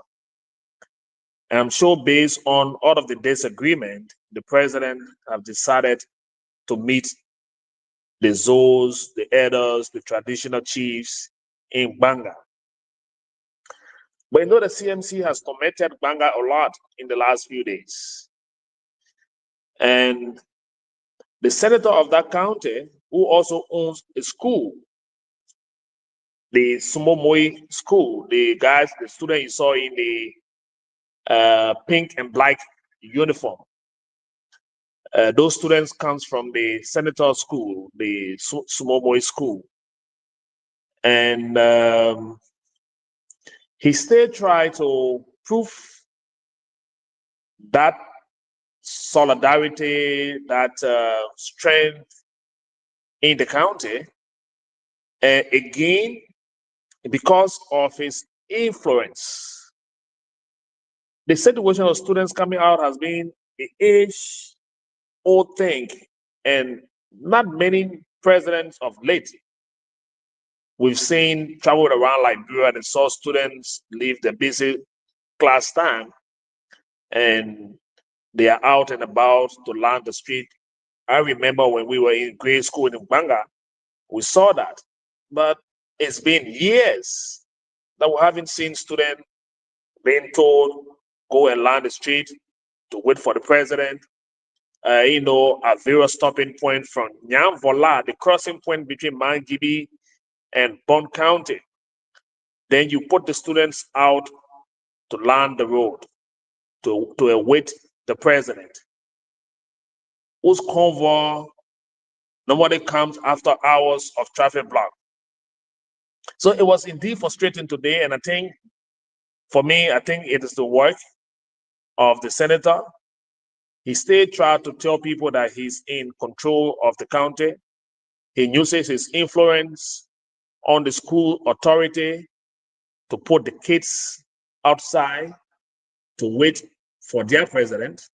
And I'm sure based on all of the disagreement, the president have decided to meet the Zos, the elders, the traditional chiefs in Banga. But the CMC has tormented Banga a lot in the last few days. And the senator of that county, who also owns a school, the Sumomoi school, the student you saw in the pink and black uniform, those students comes from the senator school, the Sumomoi school. And he still tried to prove that solidarity, that strength in the county, again, because of his influence. The situation of students coming out has been an age-old thing, and not many presidents of late we've seen traveled around Liberia and saw students leave the busy class time and They are out and about to land the street. I remember when we were in grade school in Banga, we saw that. But it's been years that we haven't seen students being told, go and land the street to wait for the president. At various stopping point from Nyamvola, the crossing point between Mangibi and Bond County. Then you put the students out to land the road to await the president, whose convoy nobody comes after hours of traffic block. So it was indeed frustrating today, and I think, for me, I think it is the work of the senator. He still tried to tell people that he's in control of the county. He uses his influence on the school authority to put the kids outside to wait for their president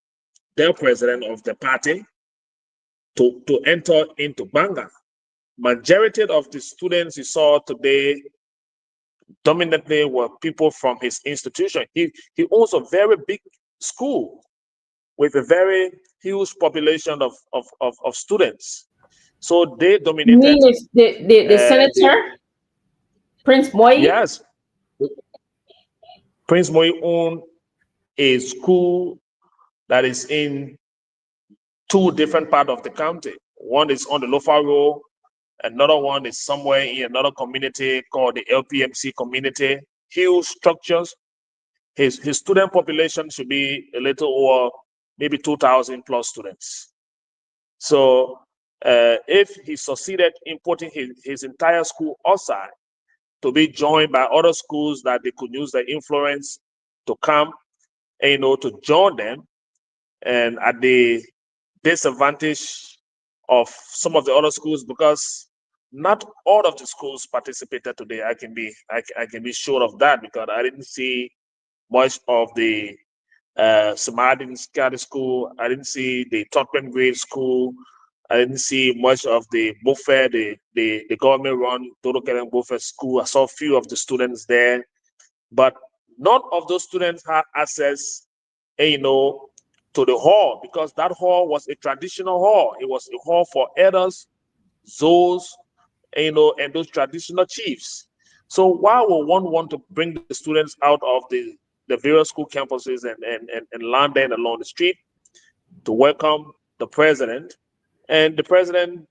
of the party, to enter into Banga. Majority of the students you saw today dominantly were people from his institution. He owns a very big school with a very huge population of students. So they You dominated. mean it's the senator, Prince Moi? Yes. Prince Moi owned a school that is in two different parts of the county. One is on the Lofa Road, another one is somewhere in another community called the LPMC community. Huge structures. His student population should be a little over maybe 2,000 plus students. So if he succeeded in putting his entire school outside to be joined by other schools that they could use their influence to come, to join them, and at the disadvantage of some of the other schools, because not all of the schools participated today. I can be sure of that, because I didn't see much of the Samadin Scottish School. I didn't see the Tottenham Grade School. I didn't see much of the Buffet, the government-run Dodo Kellen Buffet School. I saw a few of the students there, but none of those students had access, to the hall, because that hall was a traditional hall. It was a hall for elders, those, and those traditional chiefs. So why would one want to bring the students out of the various school campuses and land them along the street to welcome the president? And the president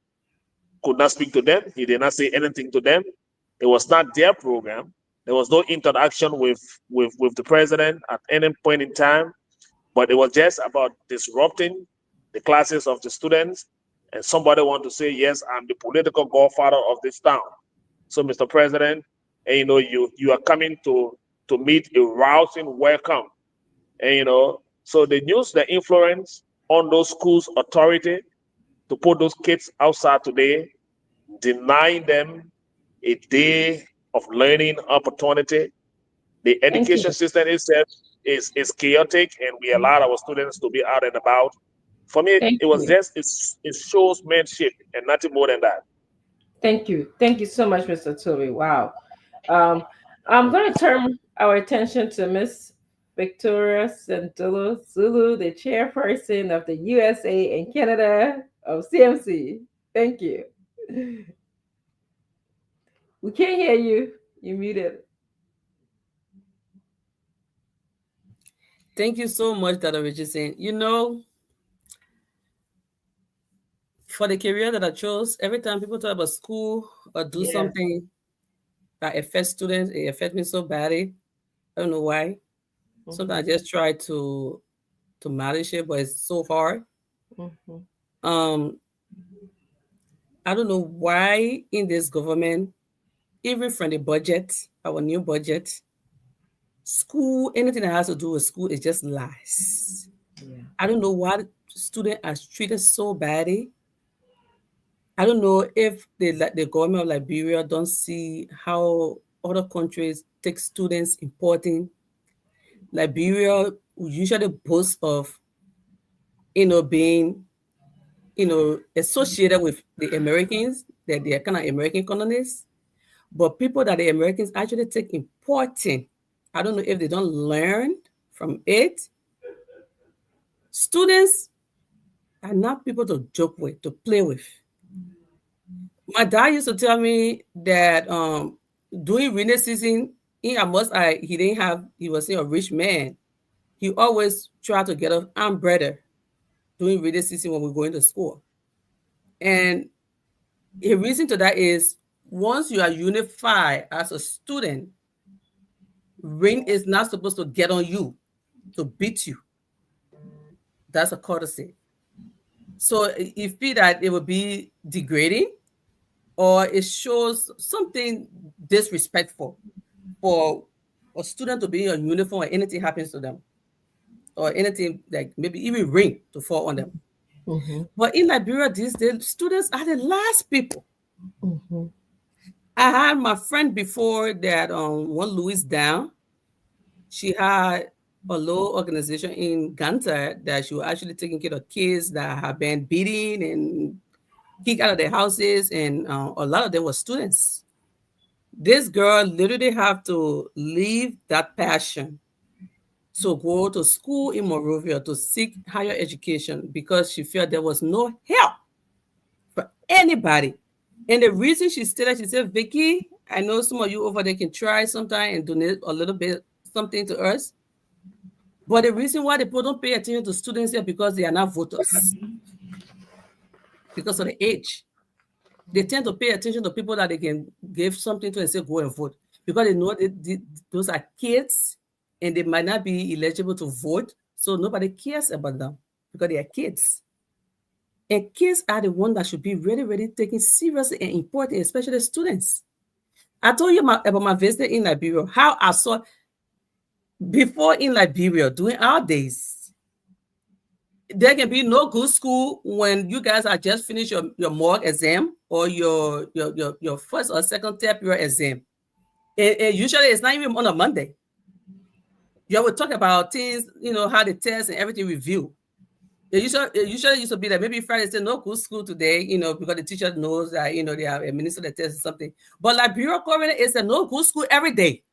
could not speak to them. He did not say anything to them. It was not their program. There was no interaction with the president at any point in time, but it was just about disrupting the classes of the students. And somebody want to say, yes, I'm the political godfather of this town. So, Mr. President, and you are coming to meet a rousing welcome. And so they use the influence on those schools' authority to put those kids outside today, denying them a day of learning opportunity. The education system itself is chaotic, and we allow our students to be out and about. For me, it was just it shows mentorship and nothing more than that. Thank you so much, Mr. Toby. Wow. I'm going to turn our attention to Miss Victoria Santolo Zulu, the chairperson of the USA and Canada of CMC. Thank you. We can't hear you. You're muted. Thank you so much, Dr. Richardson. For the career that I chose, every time people talk about school or do something that affects students, it affects me so badly. I don't know why. Mm-hmm. Sometimes I just try to manage it, but it's so hard. Mm-hmm. I don't know why in this government, even from the budget, our new budget, school, anything that has to do with school is just lies. Yeah. I don't know why students are treated so badly. I don't know if the government of Liberia don't see how other countries take students important. Liberia usually boasts of, being, associated with the Americans, that they are kind of American colonists. But people that the Americans actually take important, I don't know if they don't learn from it. Students are not people to joke with, to play with. My dad used to tell me that during rainy season, he was a rich man. He always tried to get an umbrella during rainy season when we go into school. And a reason to that is once you are unified as a student, rain is not supposed to get on you to beat you. That's a courtesy. So you feel that it would be degrading or it shows something disrespectful for a student to be in a uniform or anything happens to them or anything like maybe even rain to fall on them. But in Liberia these days, students are the last people. I had my friend before that one Louis down. She had a little organization in Ganta that she was actually taking care of kids that have been beaten and kicked out of their houses, and a lot of them were students. This girl literally have to leave that passion to go to school in Monrovia to seek higher education because she felt there was no help for anybody. And the reason she stated, she said, Vicky, I know some of you over there can try sometime and donate a little bit something to us. But the reason why the people don't pay attention to students here because they are not voters. Because of the age. They tend to pay attention to people that they can give something to and say, go and vote. Because they know those are kids and they might not be eligible to vote. So nobody cares about them because they are kids. And kids are the ones that should be really, really taken seriously and important, especially students. I told you about my visit in Liberia, how I saw before in Liberia, during our days, there can be no good school when you guys are just finished your mock exam or your first or second term period exam. And usually it's not even on a Monday. You will talk about things, how the test and everything review. It usually used to be that maybe Friday say no good school today, because the teacher knows that, they have administered the test or something. But Liberia currently is a no good school every day.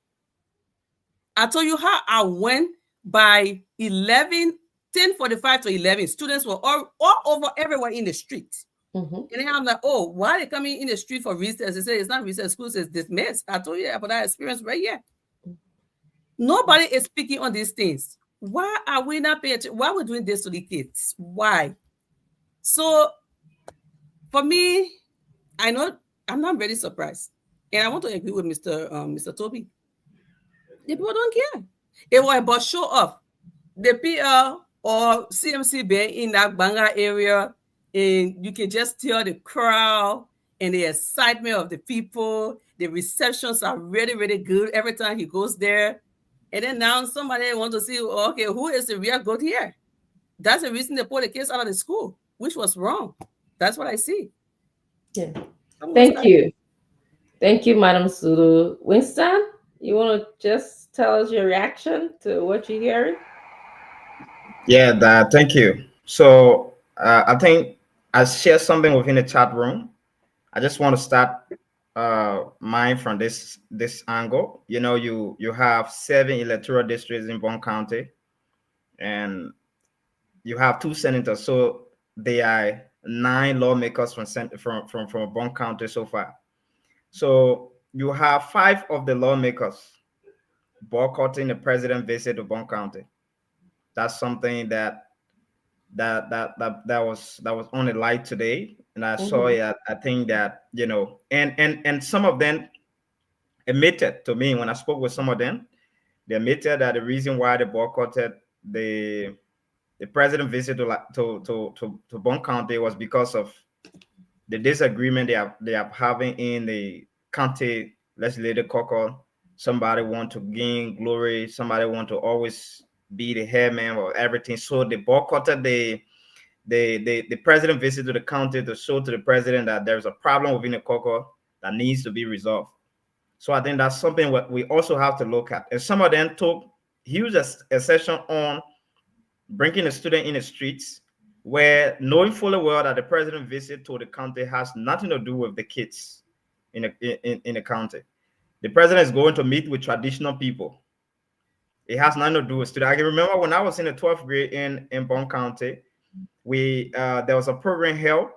I told you how I went by 10:45 to 11. Students were all over everywhere in the street. And then I'm like, oh, why are they coming in the street for recess? They say it's not recess, school is dismissed. I told you about that experience right here. Nobody is speaking on these things. Why are we not paying attention? Why are we doing this to the kids? Why? So for me, I know I'm not very surprised. And I want to agree with Mr. Toby. The people don't care. It was about show off. The PR or CMC being in that Banga area, and you can just tell the crowd and the excitement of the people. The receptions are really, really good every time he goes there. And then now somebody wants to see, okay, who is the real goat here? That's the reason they pulled the kids out of the school, which was wrong. That's what I see. Yeah. Thank you. Thank you, Madam Sulu. Winston, you want to just tell us your reaction to what you're hearing? Yeah, thank you. So I think I shared something within the chat room. I just want to start mine from this angle. You have 7 electoral districts in Bond County, and you have 2 senators. So there are 9 lawmakers from Bond County so far. So you have 5 of the lawmakers boycotting the president's visit to Bond County. That's something that was on the light today, and I saw it. I think that and some of them admitted to me when I spoke with some of them. They admitted that the reason why they boycotted the president visit to Bond County was because of the disagreement they are having in the county legislative caucus. Somebody want to gain glory. Somebody want to always be the headman of everything. So they boycotted the president visit to the county to show to the president that there's a problem within the caucus that needs to be resolved. So I think that's something what we also have to look at. And some of them took huge accession on bringing a student in the streets, where knowing fully well that the president visit to the county has nothing to do with the kids in the county. The president is going to meet with traditional people. It has nothing to do with student. I can remember when I was in the 12th grade in Bond County, we there was a program held,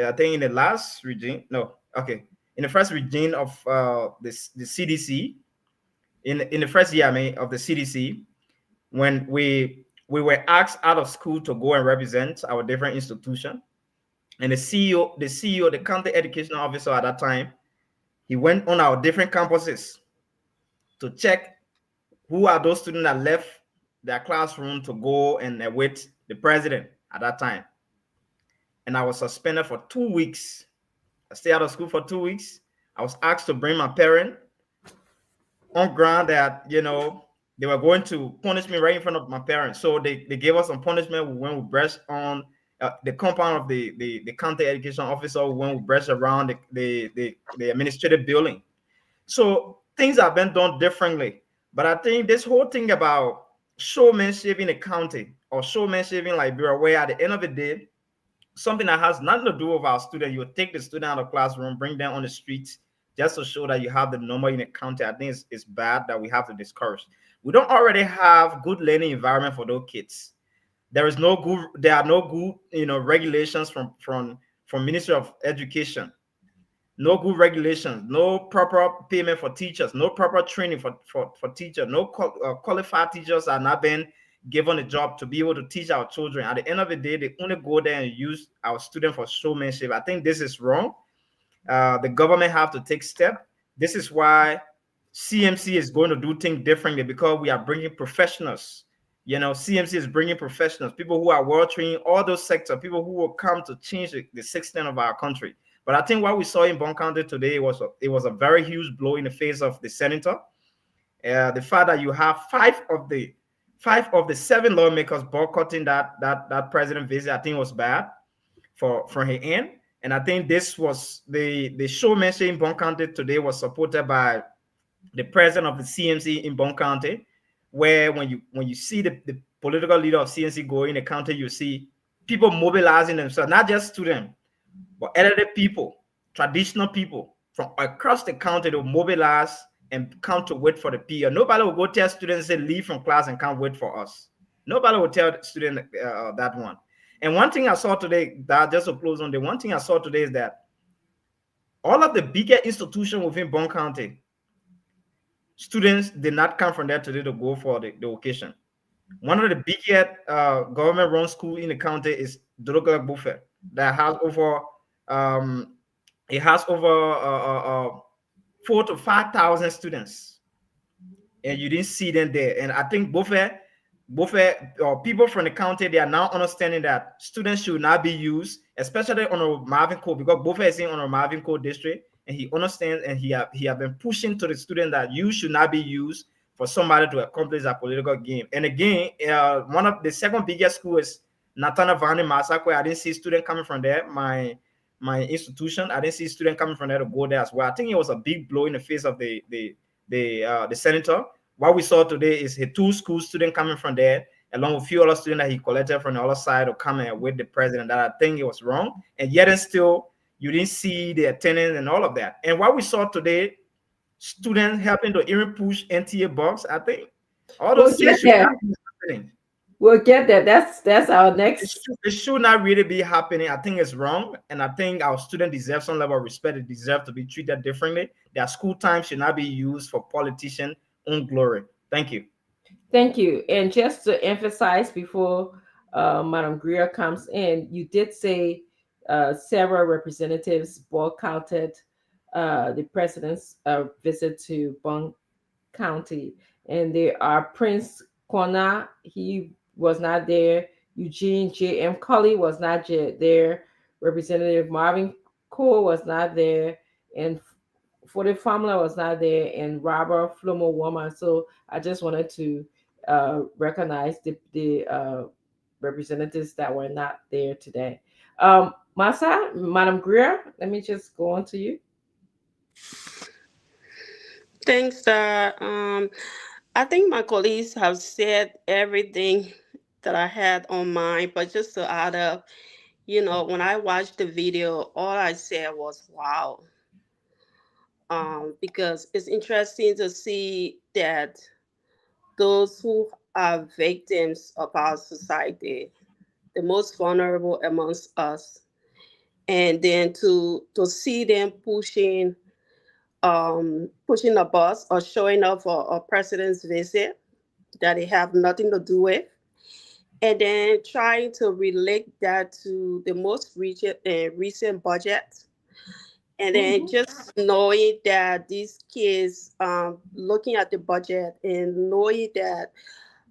I think in the last regime, no, okay, in the first regime of the CDC, in the first year, I mean, of the CDC, when we were asked out of school to go and represent our different institution, and the CEO, the county education officer at that time, he went on our different campuses to check who are those students that left their classroom to go and await the president at that time. And I was suspended for 2 weeks. I stayed out of school for 2 weeks. I was asked to bring my parent on ground that, they were going to punish me right in front of my parents. So they gave us some punishment. We went with brush on the compound of the county education officer. We went with brush around the administrative building. So things have been done differently. But I think this whole thing about showmanship in the county or showmanship in Liberia, where at the end of the day, something that has nothing to do with our student, you take the student out of the classroom, bring them on the streets just to show that you have the number in the county. I think it's bad that we have to discourage. We don't already have good learning environment for those kids. There are no good, regulations from Ministry of Education. No good regulations, no proper payment for teachers, no proper training for teachers, no qualified teachers are not being given a job to be able to teach our children. At the end of the day, they only go there and use our students for showmanship. I think this is wrong. The government have to take step. This is why CMC is going to do things differently, because we are bringing professionals. CMC is bringing professionals, people who are well trained, all those sectors, people who will come to change the system of our country. But I think what we saw in Bond County today was a very huge blow in the face of the senator. The fact that you have five of the 7 lawmakers boycotting that president visit, I think was bad from her end. And I think this was the showmanship in Bond County today was supported by the president of the CMC in Bond County, where when you see the political leader of CMC go in the county, you see people mobilizing themselves, not just students, but elderly people, traditional people from across the county to mobilize and come to wait for the PR. Nobody will go tell students, say, leave from class and can't wait for us. Nobody will tell students that one. And one thing I saw today, that just to close on, the one thing I saw today is that all of the bigger institutions within Bond County, students did not come from there today to go for the occasion. One of the biggest government-run schools in the county is Dorogola Buffet, that has over 4,000 to 5,000 students, and you didn't see them there. And I think Buffet people from the county, they are now understanding that students should not be used, especially on a Marvin Code, because Buffet is in on a Marvin Code district, and he understands, and he have been pushing to the student that you should not be used for somebody to accomplish a political game. And again, one of the second biggest school is Natana Vani Masakwe. I didn't see students coming from there. My institution, I didn't see students coming from there to go there as well. I think it was a big blow in the face of the senator. What we saw today is a 2 school student coming from there, along with a few other students that he collected from the other side to come and with the president. That I think it was wrong. And yet and still, you didn't see the attendance and all of that. And what we saw today, students helping to even push NTA box, I think all those things should not be happening. We'll get there. That's our next. It should not really be happening. I think it's wrong, and I think our students deserve some level of respect. They deserve to be treated differently. Their school time should not be used for politicians' own glory. Thank you. Thank you. And just to emphasize before Madam Greer comes in, you did say several representatives boycotted the president's visit to Bond County, and there are Prince Kwana, he was not there. Eugene J.M. Cully was not there. Representative Marvin Cole was not there, and for the family was not there, and Robert Flomo Woman. So I just wanted to recognize the representatives that were not there today. Masa, Madam Greer, let me just go on to you. Thanks, I think my colleagues have said everything that I had on mind, but just to add up, when I watched the video, all I said was, wow. Because it's interesting to see that those who are victims of our society, the most vulnerable amongst us, and then to see them pushing a bus or showing up for a president's visit that they have nothing to do with, and then trying to relate that to the most recent budget, and then just knowing that these kids, looking at the budget and knowing that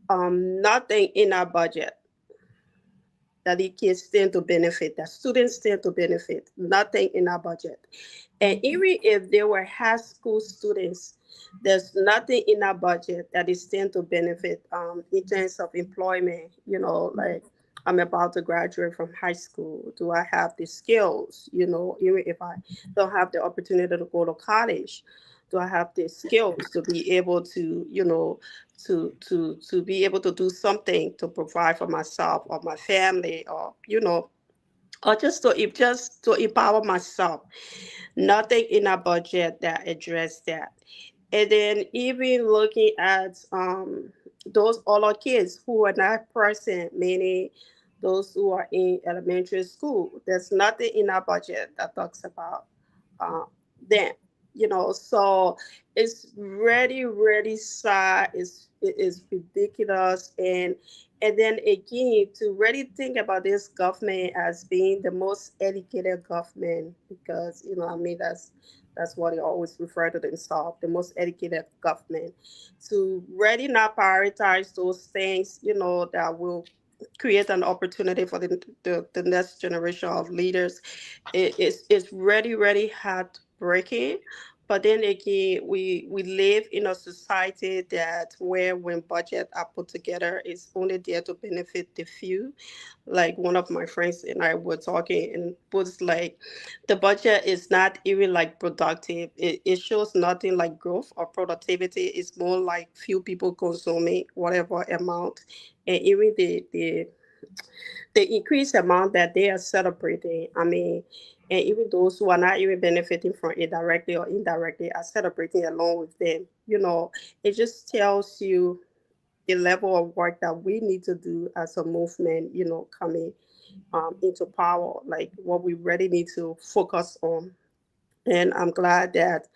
nothing in our budget that the kids stand to benefit, that students stand to benefit, nothing in our budget. And even if they were high school students, there's nothing in our budget that is stand to benefit in terms of employment. Like, I'm about to graduate from high school. Do I have the skills? Even if I don't have the opportunity to go to college, do I have the skills to be able to, to be able to do something to provide for myself or my family, or or just to empower myself. Nothing in our budget that address that. And then even looking at those other kids who are not present, meaning those who are in elementary school, there's nothing in our budget that talks about uh, them. So it's really, really sad. It is ridiculous, and then again, to really think about this government as being the most educated government, because I mean, that's what they always refer to themselves, the most educated government, to really not prioritize those things, that will create an opportunity for the next generation of leaders. It's really, really heartbreaking. But then again, we live in a society that where when budget are put together, it's only there to benefit the few. Like, one of my friends and I were talking, and was like, the budget is not even like productive. It shows nothing like growth or productivity. It's more like few people consuming whatever amount, and even the increased amount that they are celebrating. I mean, and even those who are not even benefiting from it directly or indirectly are celebrating along with them. It just tells you the level of work that we need to do as a movement, coming into power, like what we really need to focus on. And I'm glad that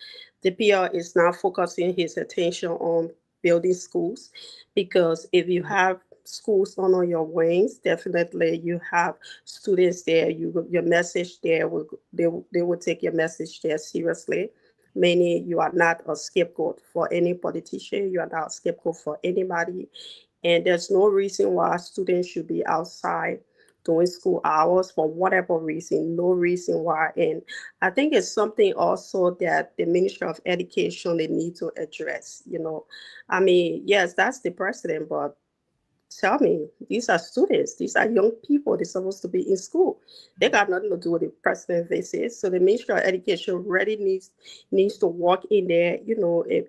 the PR is now focusing his attention on building schools, because if you have schools under your wings, definitely you have students there. Your message there they will take your message there seriously. Meaning, you are not a scapegoat for any politician. You are not a scapegoat for anybody, and there's no reason why students should be outside doing school hours for whatever reason, no reason why. And I think it's something also that the Ministry of Education, they need to address. I mean, yes, that's the president, but tell me, these are students, these are young people, they're supposed to be in school. They got nothing to do with the president visit. So the Ministry of Education really needs to walk in there,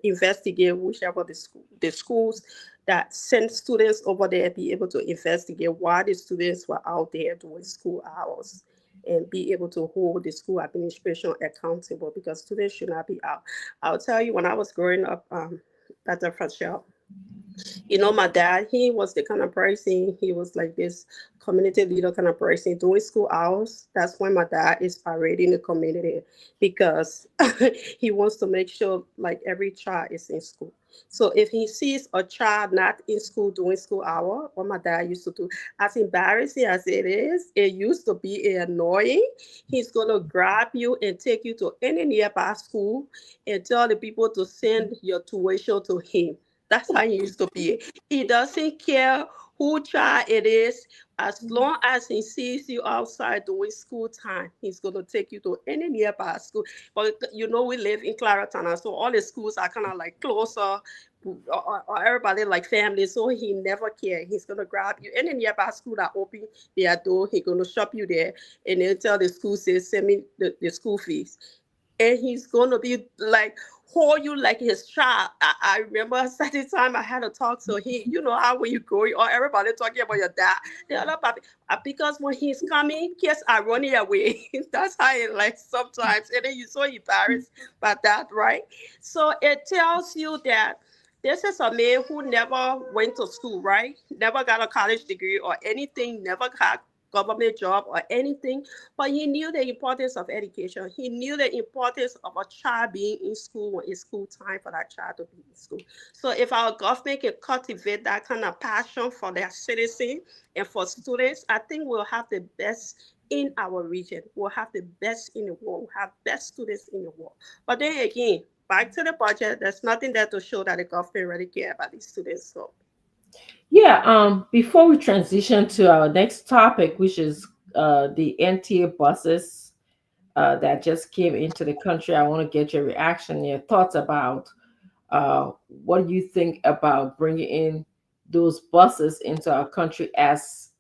investigate whichever the schools that send students over there, be able to investigate why the students were out there doing school hours, and be able to hold the school administration accountable, because students should not be out. I'll tell you, when I was growing up, Dr. Fashel, my dad, he was the kind of person, he was like this community leader kind of person doing school hours. That's when my dad is parading the community, because he wants to make sure like every child is in school. So if he sees a child not in school doing school hour, what my dad used to do, as embarrassing as it is, it used to be annoying. He's going to grab you and take you to any nearby school and tell the people to send your tuition to him. That's how he used to be. He doesn't care who child it is. As long as he sees you outside doing school time, he's going to take you to any nearby school. But we live in Clarendon, so all the schools are kind of like closer, or everybody like family. So he never cares. He's going to grab you any nearby school that open their door. He's going to shop you there, and then tell the school, say, send me the school fees. And he's going to be like, hold you like his child. I remember a certain time I had to talk to him. You know how when you go, or everybody talking about your dad, the other papi, because when he's coming, kids are running away. That's how it like sometimes. And then you're so embarrassed by that, right? So it tells you that This is a man who never went to school, right? Never got a college degree or anything, never got government job or anything, but he knew the importance of education. He knew the importance of a child being in school when it's school time for that child to be in school. So if our government can cultivate that kind of passion for their citizens and for students, I think we'll have the best in our region. We'll have the best in the world. We'll have best students in the world. But then again, back to the budget, there's nothing there to show that the government really care about these students. So Yeah, before we transition to our next topic, which is the NTA buses that just came into the country, I want to get your reaction, your thoughts about what do you think about bringing in those buses into our country as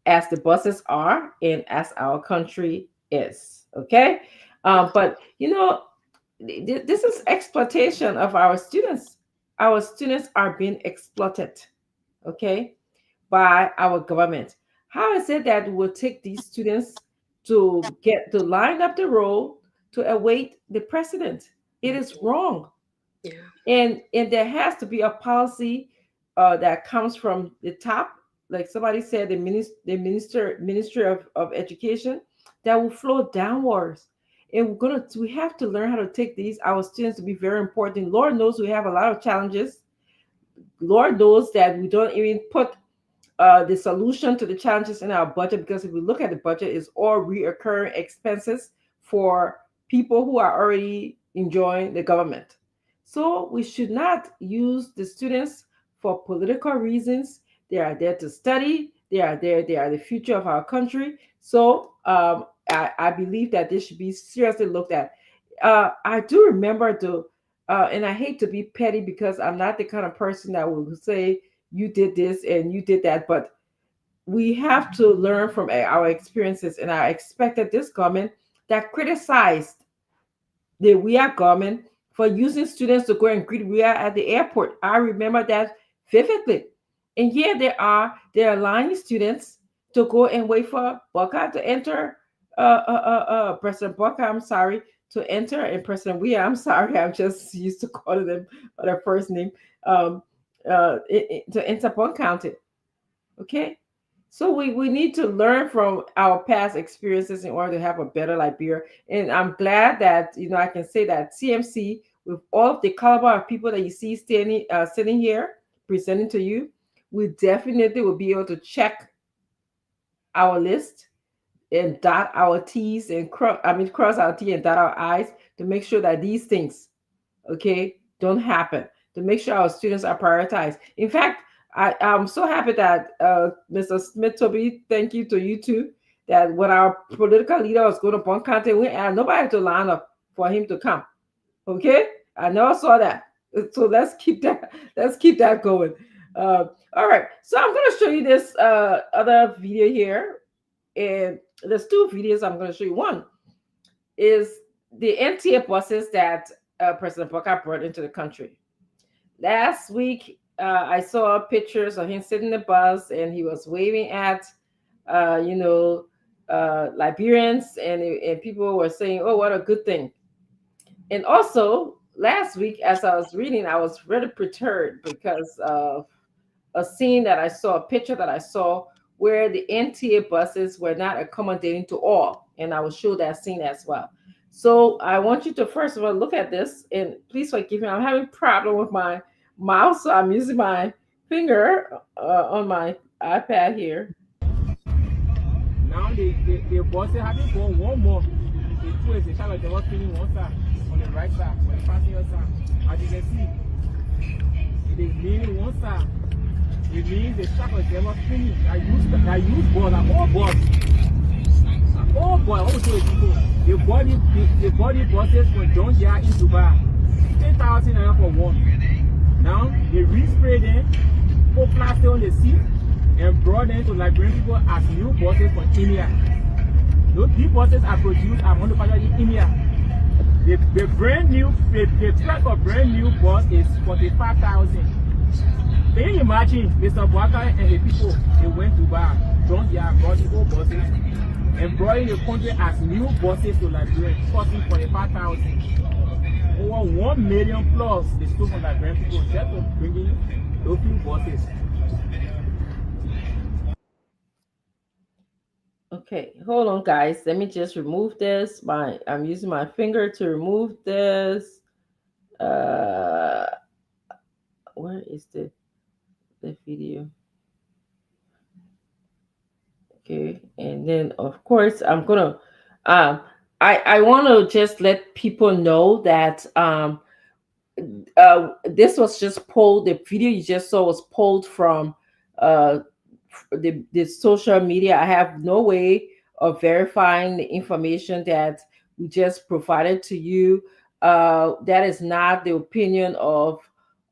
the buses are and as our country is. Okay, but this is exploitation of our students. Our students are being exploited, okay, by our government. How is it that we'll take these students to get to line up the road to await the president? It is wrong. yeah. And there has to be a policy that comes from the top, like somebody said, the ministry of education, that will flow downwards. And we have to learn how to take our students to be very important. Lord knows we have a lot of challenges. Lord knows that we don't even put the solution to the challenges in our budget, because if we look at the budget, it's all reoccurring expenses for people who are already enjoying the government. So we should not use the students for political reasons. They are there to study. They are the future of our country. So I believe that this should be seriously looked at. I do remember and I hate to be petty, because I'm not the kind of person that will say you did this and you did that, but we have to learn from our experiences. And I expect that this government that criticized the WIA government for using students to go and greet WIA at the airport. I remember that vividly. And here they are allowing students to go and wait for Boca to enter, President Boca, I'm sorry, to enter, and President WIA, I'm sorry, I'm just used to calling them by their first name, to enter Bond County. Okay? So we need to learn from our past experiences in order to have a better Liberia. And I'm glad that, I can say that CMC, with all of the caliber of people that you see sitting here presenting to you, we definitely will be able to check our list and dot our T's and cross our T and dot our I's to make sure that these things, okay, don't happen, to make sure our students are prioritized. In fact, I'm so happy that Mr. Smith Toby, thank you to you too, that when our political leader was going to Bond County, we had nobody to line up for him to come. Okay, I never saw that. So let's keep that going. All right, so I'm going to show you this other video here, and there's two videos I'm going to show you. One is the NTA buses that President Boca brought into the country. Last week, I saw pictures of him sitting in the bus, and he was waving at, Liberians, and people were saying, "Oh, what a good thing." And also, last week, as I was reading, I was really perturbed because of a scene that I saw, a picture that I saw, where the NTA buses were not accommodating to all. And I will show that scene as well. So I want you to, first of all, look at this. And please forgive me, I'm having a problem with my mouse, so I'm using my finger on my iPad here. Now the buses having gone one more. The two is the shallow, they were filling one side on the right side, on the passenger side. As you can see, it is leaning one side. It means the shackles they were finished. I use ball, all balls. All balls, all the people. The body buses from John Deere in Dubai. 10,000 naira for one. Now they respray them, put plaster on the seat, and brought them to Liberian people as new buses from India. Those new buses are produced at manufactured in India. The brand new, the price of brand new bus is 45,000. Can you imagine Mr. Boaka and the people, they went to buy John Deere, brought the old buses, and brought in the country as new buses to Liberia, costing 45,000. over 1 million plus they stole from Liberian people just for bringing those few buses. Okay, hold on, guys. Let me just remove this. I'm using my finger to remove this. Where is the video? Okay, and then of course I'm gonna I want to just let people know that this was just pulled. The video you just saw was pulled from uh, the social media. I have no way of verifying the information that we just provided to you. That is not the opinion of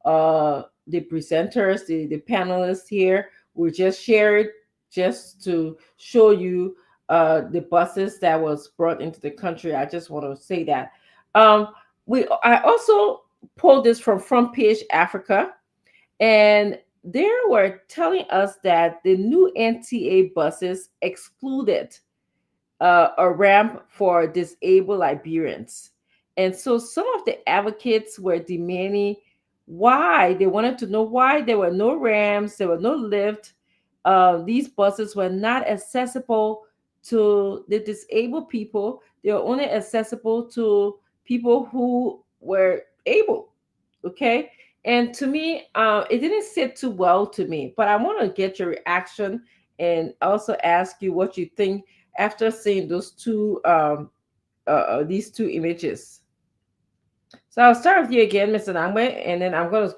the presenters, the panelists here. We just shared just to show you the buses that was brought into the country. I just want to say that. I also pulled this from Front Page Africa, and they were telling us that the new NTA buses excluded a ramp for disabled Liberians. And so some of the advocates were demanding why. They wanted to know why there were no ramps, there were no lift. These buses were not accessible to the disabled people. They were only accessible to people who were able. Okay. And to me, it didn't sit too well to me, but I want to get your reaction and also ask you what you think after seeing those these two images. So I'll start with you again, Mr. Nangwe, and then I'm going to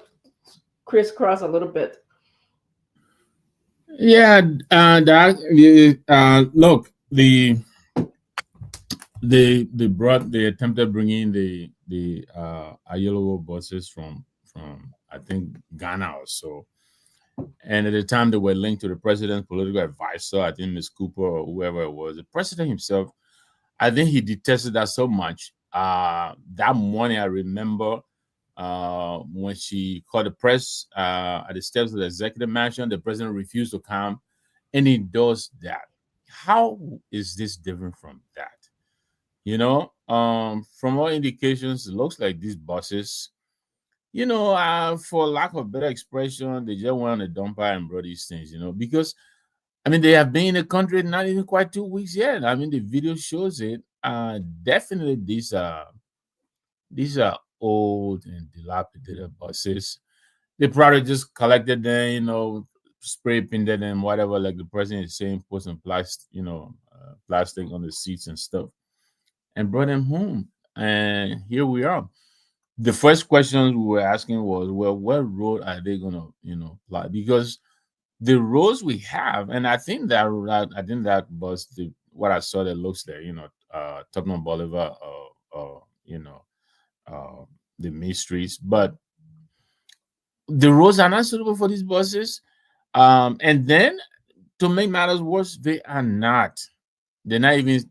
crisscross a little bit. Yeah, look, they attempted bringing the Ayolo buses from I think Ghana or so, and at the time they were linked to the president's political advisor, I think Ms. Cooper or whoever it was. The president himself, I think he detested that so much. That morning, I remember when she called the press at the steps of the executive mansion, the president refused to come and endorsed that. How is this different from that? You know, from all indications, it looks like these buses, you know, for lack of better expression, they just went on a dumper and brought these things, you know, because I mean, they have been in the country not even quite 2 weeks yet. I mean, the video shows it. Definitely, these are old and dilapidated buses. They probably just collected them, you know, spray painted them, whatever, like the president is saying, put some plastic, plastic on the seats and stuff, and brought them home. And here we are. The first questions we were asking was, well, what road are they gonna, fly? Because the roads we have, and I think that was what I saw that looks there, Tottenham Boulevard, the main streets, but the roads are not suitable for these buses. And then to make matters worse, they're not even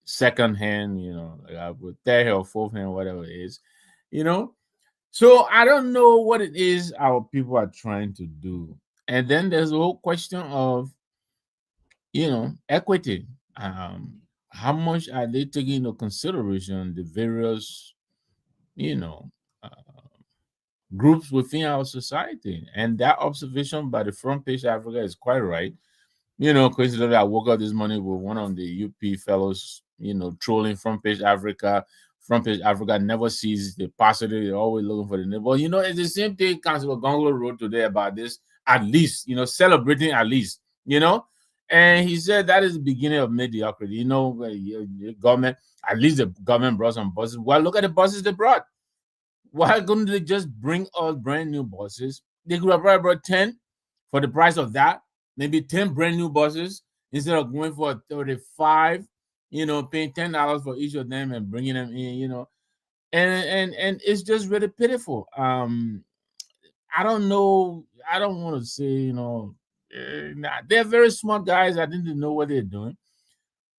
second hand, like with third or fourth hand, whatever it is, So I don't know what it is our people are trying to do. And then there's the whole question of, equity. How much are they taking into consideration the various, uh, groups within our society? And that observation by the Front Page Africa is quite right. Coincidentally, I woke up this morning with one of the UP fellows, trolling Front Page Africa. Front Page Africa never sees the positive. They're always looking for the neighbor. It's the same thing Councilor Gongolo wrote today about this, at least, celebrating at least, And he said that is the beginning of mediocrity. Government, at least the government brought some buses. Well, look at the buses they brought. Why couldn't they just bring us brand new buses? They could have probably brought 10 for the price of that. Maybe 10 brand new buses instead of going for 35, paying $10 for each of them and bringing them in, and it's just really pitiful. I don't know. I don't want to say, they're very smart guys. I think they know what they're doing,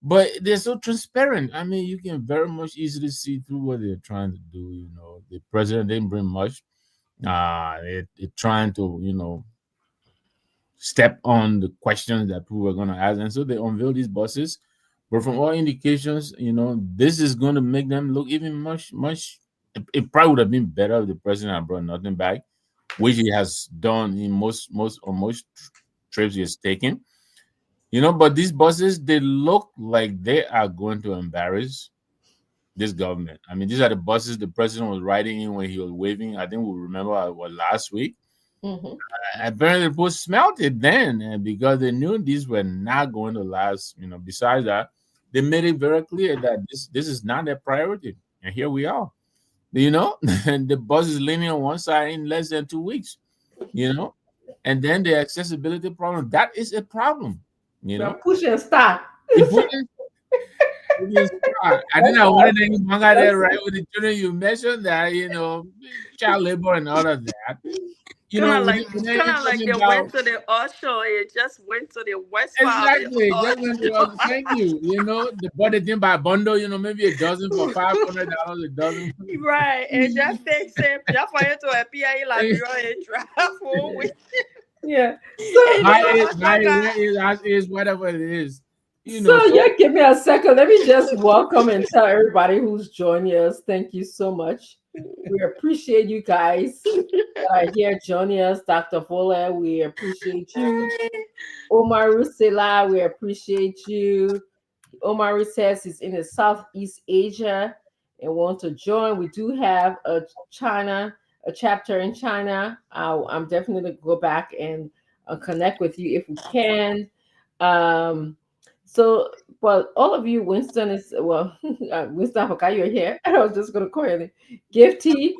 but they're so transparent. I mean, you can very much easily see through what they're trying to do. The president didn't bring much. They're trying to, step on the questions that people were going to ask, and so they unveil these buses. But from all indications, this is going to make them look even much it probably would have been better if the president had brought nothing back, which he has done in most trips he has taken. But these buses, they look like they are going to embarrass this government. I mean, these are the buses the president was riding in when he was waving. I think we remember what last week. Mm-hmm. Apparently, people smelt it then, and because they knew these were not going to last. Besides that, they made it very clear that this is not their priority, and here we are. And the bus is leaning on one side in less than 2 weeks. And then the accessibility problem, that is a problem. Push and start. I think I wanted any manga there, right? With the children you mentioned that, child labor and all of that. Kind of like they went to the offshore. It just went to the west side. Exactly. Just went to thank you. The body thing by bundle. Maybe a dozen for $500 a dozen. Right, and just fix it. Just for you to appear like you're in travel. Yeah. So is whatever it is. Give me a second. Let me just welcome and tell everybody who's joining us. Thank you so much. We appreciate you guys that are here joining us. Dr. Fola, we appreciate you. Omaru Sela, we appreciate you. Omaru says he's in the Southeast Asia and want to join. We do have a chapter in China. I'm definitely going to go back and connect with you if we can. So, well, all of you, Winston, Hoka, you're here. I was just going to call you Gifty.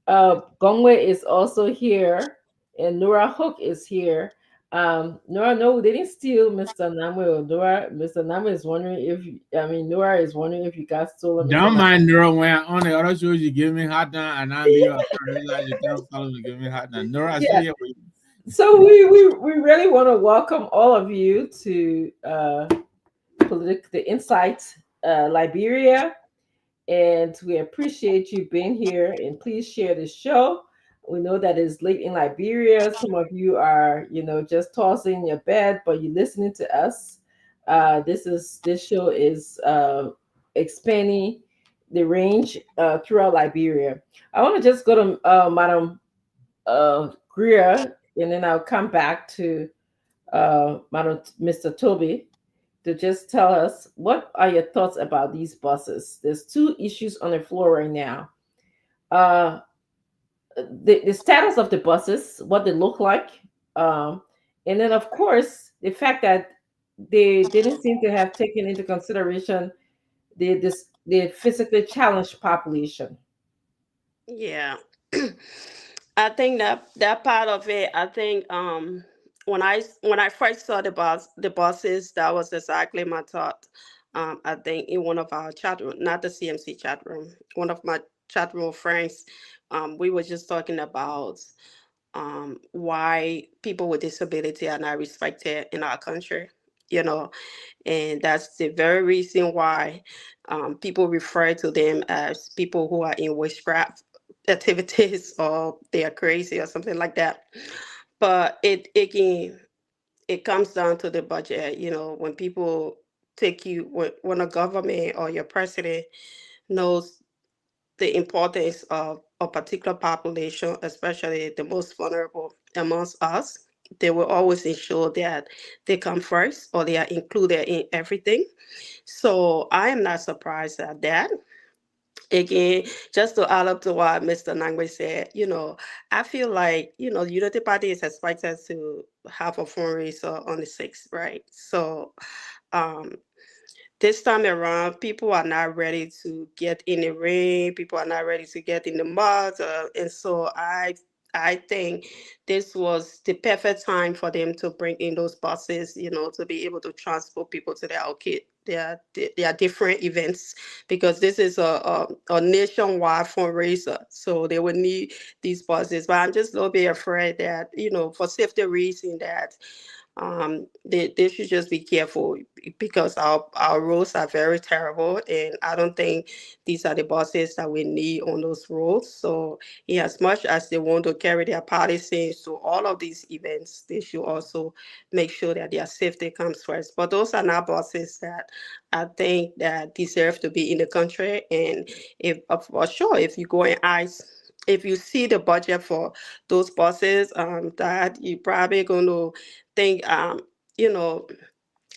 Gongwei is also here, and Nora Hook is here. Nora, no, they didn't steal Mr. Namwe. Mr. Namwe is wondering Nora is wondering if you guys stole him. Don't mind Nora when on the other shows you give me hot down and I leave. I realize you can't follow me, give me hot down. Nora, yeah. Here with you. So we really want to welcome all of you to the Insights Liberia, and we appreciate you being here, and please share this show. We know that it's late in Liberia. Some of you are just tossing in your bed, but you're listening to us. This show is expanding the range throughout Liberia. I want to just go to Madam Greer, and then I'll come back to Mr. Toby to just tell us what are your thoughts about these buses. There's two issues on the floor right now. The status of the buses, what they look like, and then of course the fact that they didn't seem to have taken into consideration the physically challenged population. Yeah. I think that part of it, I think when I first saw the buses, that was exactly my thought. I think in one of our chat room, not the CMC chat room, one of my chat room friends, we were just talking about why people with disability are not respected in our country, and that's the very reason why people refer to them as people who are in witchcraft activities or they are crazy or something like that. But it comes down to the budget. When people take you, when a government or your president knows the importance of a particular population, especially the most vulnerable amongst us, they will always ensure that they come first or they are included in everything. So I am not surprised at that. Again, just to add up to what Mr. Nangwe said, I feel like, Unity Party is expected to have a fundraiser on the 6th, right? So this time around, people are not ready to get in the rain. People are not ready to get in the mud. And so I think this was the perfect time for them to bring in those buses, to be able to transport people to their different events, because this is a nationwide fundraiser. So they would need these buses. But I'm just a little bit afraid that, for safety reasons, that They should just be careful because our roads are very terrible, and I don't think these are the buses that we need on those roads. So, yeah, as much as they want to carry their partisans to all of these events, they should also make sure that their safety comes first. But those are not buses that I think that deserve to be in the country. And if for sure, if you go and ask, if you see the budget for those buses, that you probably going to think, you know,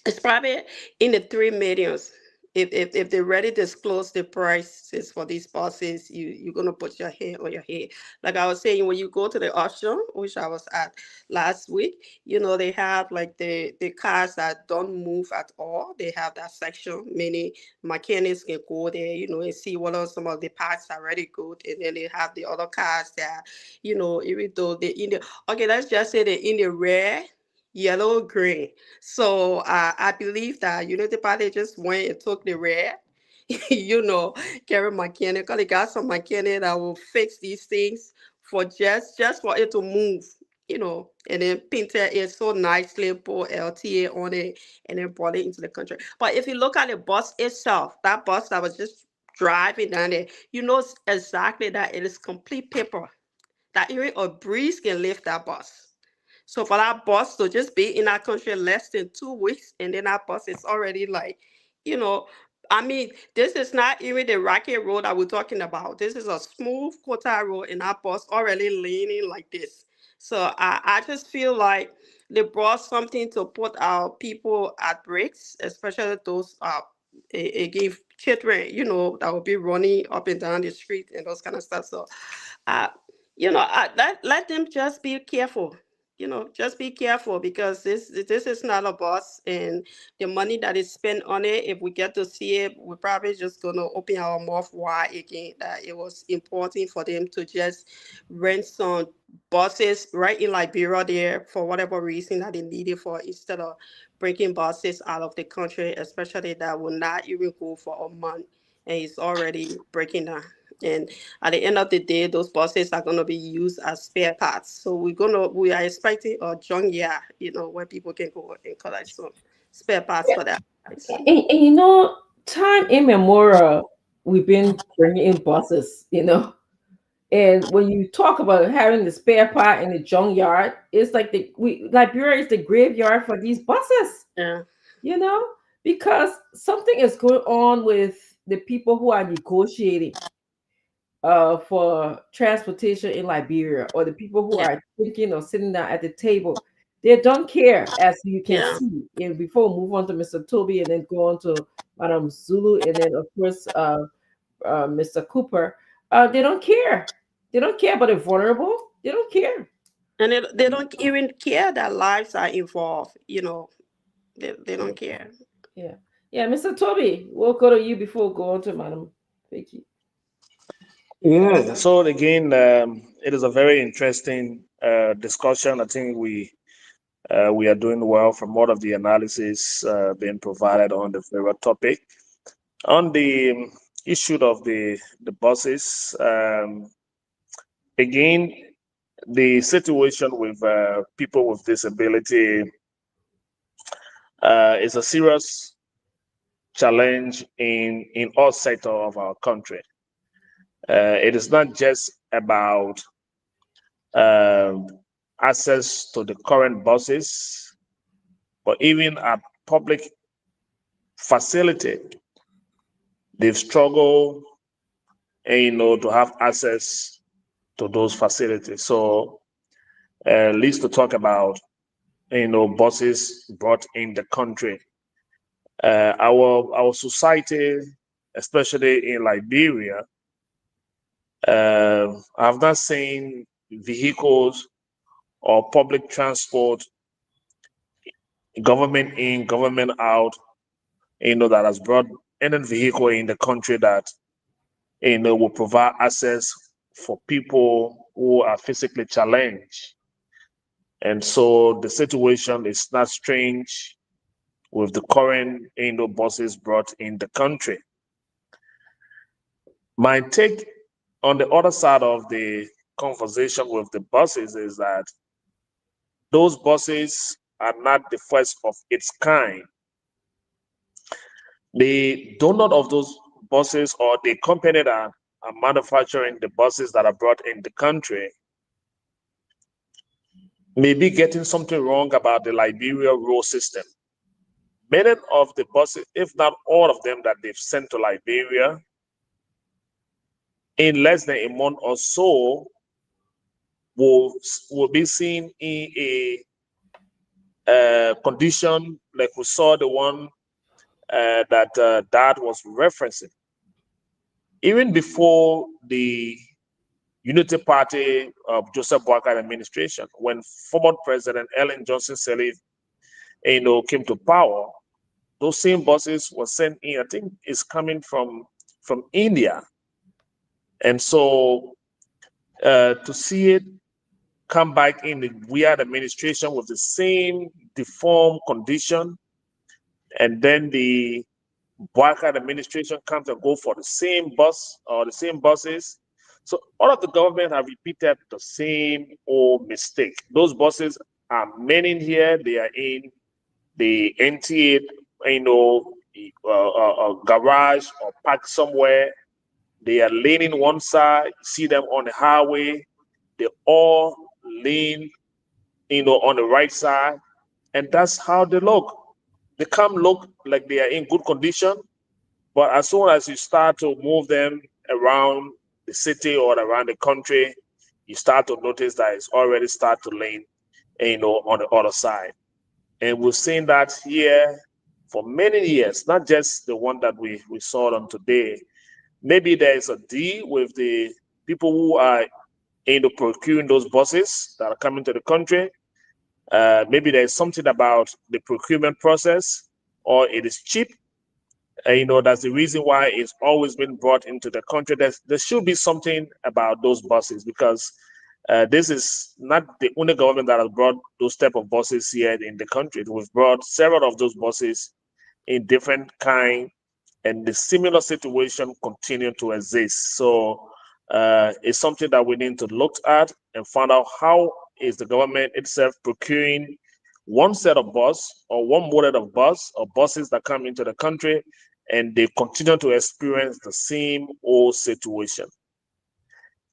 it's probably in the 3 millions. If they already disclose the prices for these buses, you're gonna put your hand on your head. Like I was saying, when you go to the auction, which I was at last week, they have like the cars that don't move at all. They have that section. Many mechanics can go there, and see what are some of the parts are already good, and then they have the other cars that, even though they're in the okay, let's just say they're in the red, yellow, green. So I believe that Unity Party just went and took the red, carry mechanical. They got some mechanic that will fix these things for just for it to move, and then painted it so nicely, put LTA on it, and then brought it into the country. But if you look at the bus itself, that bus that was just driving down there, exactly that it is complete paper. That even a breeze can lift that bus. So for that bus to just be in our country less than 2 weeks, and then that bus is already like, you know, I mean, this is not even the rocket road that we're talking about. This is a smooth quarter road, and our bus already leaning like this. So I just feel like they brought something to put our people at breaks, especially those again children, that will be running up and down the street and those kind of stuff. So uh, let them just be careful. Just be careful because this is not a bus, and the money that is spent on it, if we get to see it, we're probably just gonna open our mouth wide again. That it was important for them to just rent some buses right in Liberia there for whatever reason that they needed for, instead of breaking buses out of the country, especially that will not even go for a month and it's already breaking down. And at the end of the day, those buses are going to be used as spare parts. So we are expecting a junkyard, where people can go and collect some spare parts for that. And time immemorial, we've been bringing in buses, And when you talk about having the spare part in the junkyard, it's like Liberia is the graveyard for these buses. Yeah. Because something is going on with the people who are negotiating for transportation in Liberia, or the people who Yeah. are thinking of sitting down at the table. They don't care, as you can Yeah. see. And before we move on to Mr. Toby and then go on to Madam Zulu and then of course Mr. Cooper, they don't care. They don't care about the vulnerable. They don't care. And they don't even care that lives are involved. They don't care. Yeah. Yeah, Mr. Toby, we'll go to you before we go on to Madam Vicky. Yeah. So again, it is a very interesting discussion. I think we are doing well from all of the analysis being provided on the favorite topic. On the issue of the buses, again, the situation with people with disability is a serious challenge in all sectors of our country. It is not just about um, access to the current buses, but even at public facility, they've struggled, to have access to those facilities. So, at least to talk about, buses brought in the country. Our society, especially in Liberia, I've not seen vehicles or public transport, government in, government out, that has brought any vehicle in the country that, will provide access for people who are physically challenged. And so the situation is not strange with the current, buses brought in the country. My take on the other side of the conversation with the buses is that those buses are not the first of its kind. The donor of those buses or the company that are manufacturing the buses that are brought in the country may be getting something wrong about the Liberia road system. Many of the buses, if not all of them that they've sent to Liberia, in less than a month or so, will be seen in a condition like we saw the one that Dad was referencing. Even before the Unity Party of Joseph Boakai administration, when former President Ellen Johnson Sirleaf, came to power, those same buses were sent in. I think it's coming from India, and so to see it come back in the weird administration with the same deformed condition, and then the Boakai administration comes and go for the same bus or the same buses. So all of the government have repeated the same old mistake. Those buses are many in here. They are in the NTA, garage or parked somewhere. They are leaning one side. You see them on the highway. They all lean, on the right side, and that's how they look. They come look like they are in good condition, but as soon as you start to move them around the city or around the country, you start to notice that it's already start to lean, on the other side. And we've seen that here for many years, not just the one that we saw on today. Maybe there is a deal with the people who are procuring those buses that are coming to the country. Maybe there's something about the procurement process, or it is cheap. That's the reason why it's always been brought into the country. There should be something about those buses, because this is not the only government that has brought those type of buses here in the country. We've brought several of those buses in different kind, and the similar situation continue to exist. So it's something that we need to look at and find out how is the government itself procuring one set of bus or one model of bus or buses that come into the country, and they continue to experience the same old situation.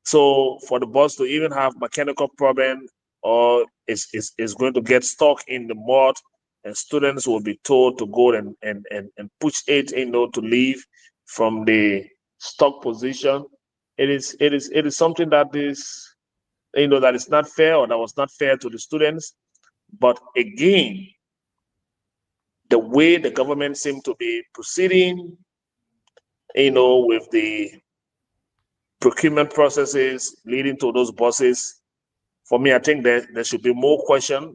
So for the bus to even have mechanical problem, or is going to get stuck in the mud, and students will be told to go and push it, to leave from the stuck position. It is something that is, that is not fair, or that was not fair to the students. But again, the way the government seemed to be proceeding, with the procurement processes leading to those buses, for me, I think there should be more question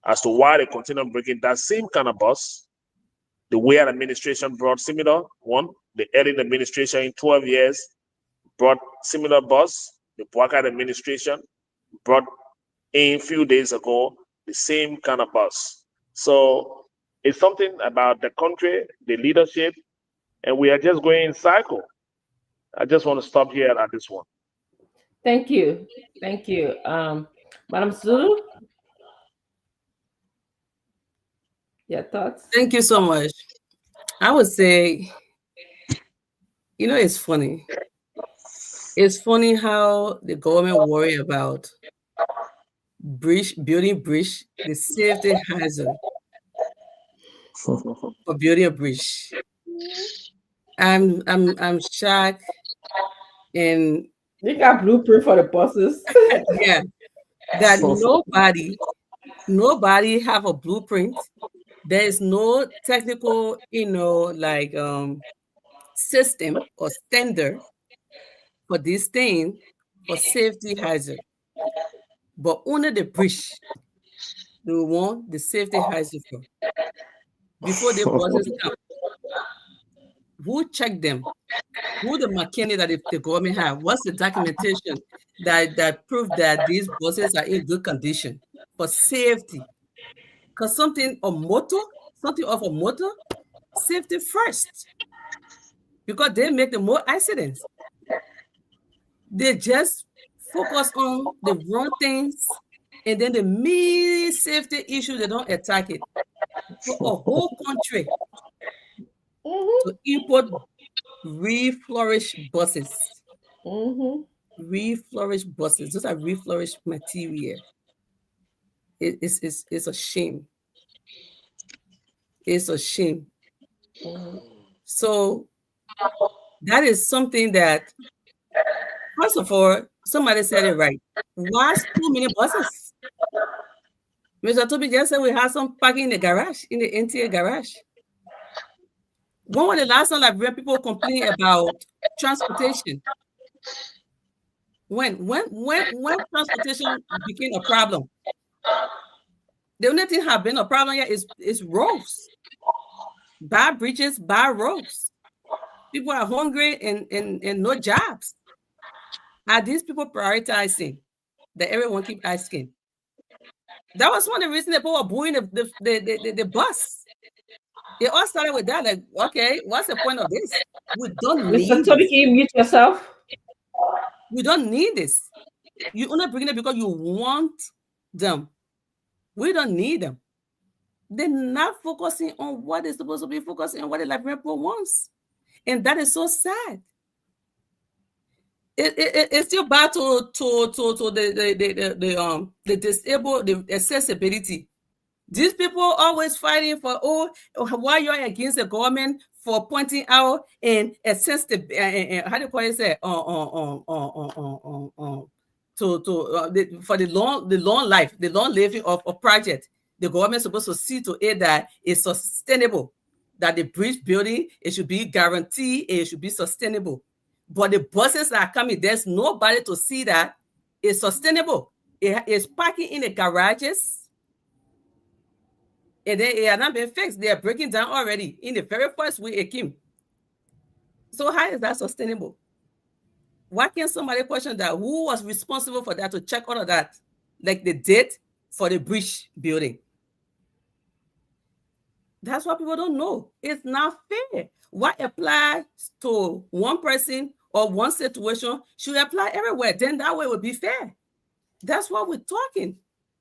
as to why they continue bringing that same kind of bus. The way an administration brought similar one, the early administration in 12 years brought similar bus. The Boakai administration brought in a few days ago the same kind of bus. So it's something about the country, the leadership, and we are just going in cycle. I just want to stop here at this one. Thank you. Madam Zulu, your thoughts? Thank you so much. I would say, it's funny. It's funny how the government worry about building bridge, the safety hazard for building a bridge. I'm shocked, and you got blueprint for the buses. Yeah, that nobody have a blueprint. There is no technical, system or standard for this thing for safety hazard. But only the bridge, they want the safety hazard for. Before the buses come, who check them? Who the mechanic that the government have? What's the documentation that prove that these buses are in good condition for safety? Because something of a motor, safety first. Because they make the more accidents. They just focus on the wrong things and then the main safety issue, they don't attack it. For a whole country to import reflourished buses. Reflourished buses. Those are reflourished material. It's a shame. It's a shame. So that is something that, first of all, somebody said it right. Why so many buses? Mr. Toby just said we have some parking in the garage, in the interior garage. When was the last time I've read people complain about transportation? When transportation became a problem? The only thing have been a problem here is roads. Bad bridges, bad roads. People are hungry and no jobs. Are these people prioritizing that everyone keep asking? That was one of the reasons people were booing the bus. It all started with that. Like, okay, what's the point of this? We don't need Mr. Toby, can you mute yourself? We don't need this. You only bring it because you want them. We don't need them. They're not focusing on what they're supposed to be focusing on, what the Liberian people wants. And that is so sad. It's still bad to the disabled, the accessibility. These people always fighting for, why you're against the government for pointing out and assess the how do you call it? Say for the long life, the long living of a project. The government is supposed to see to it that it's sustainable, that the bridge building, it should be guaranteed, it should be sustainable. But the buses that are coming, there's nobody to see that it's sustainable. It is parking in the garages, and they are not being fixed. They are breaking down already in the very first week it came. So how is that sustainable? Why can't somebody question that? Who was responsible for that, to check all of that, like they did for the bridge building? That's what people don't know. It's not fair. What applies to one person or one situation should apply everywhere. Then that way it would be fair. That's what we're talking.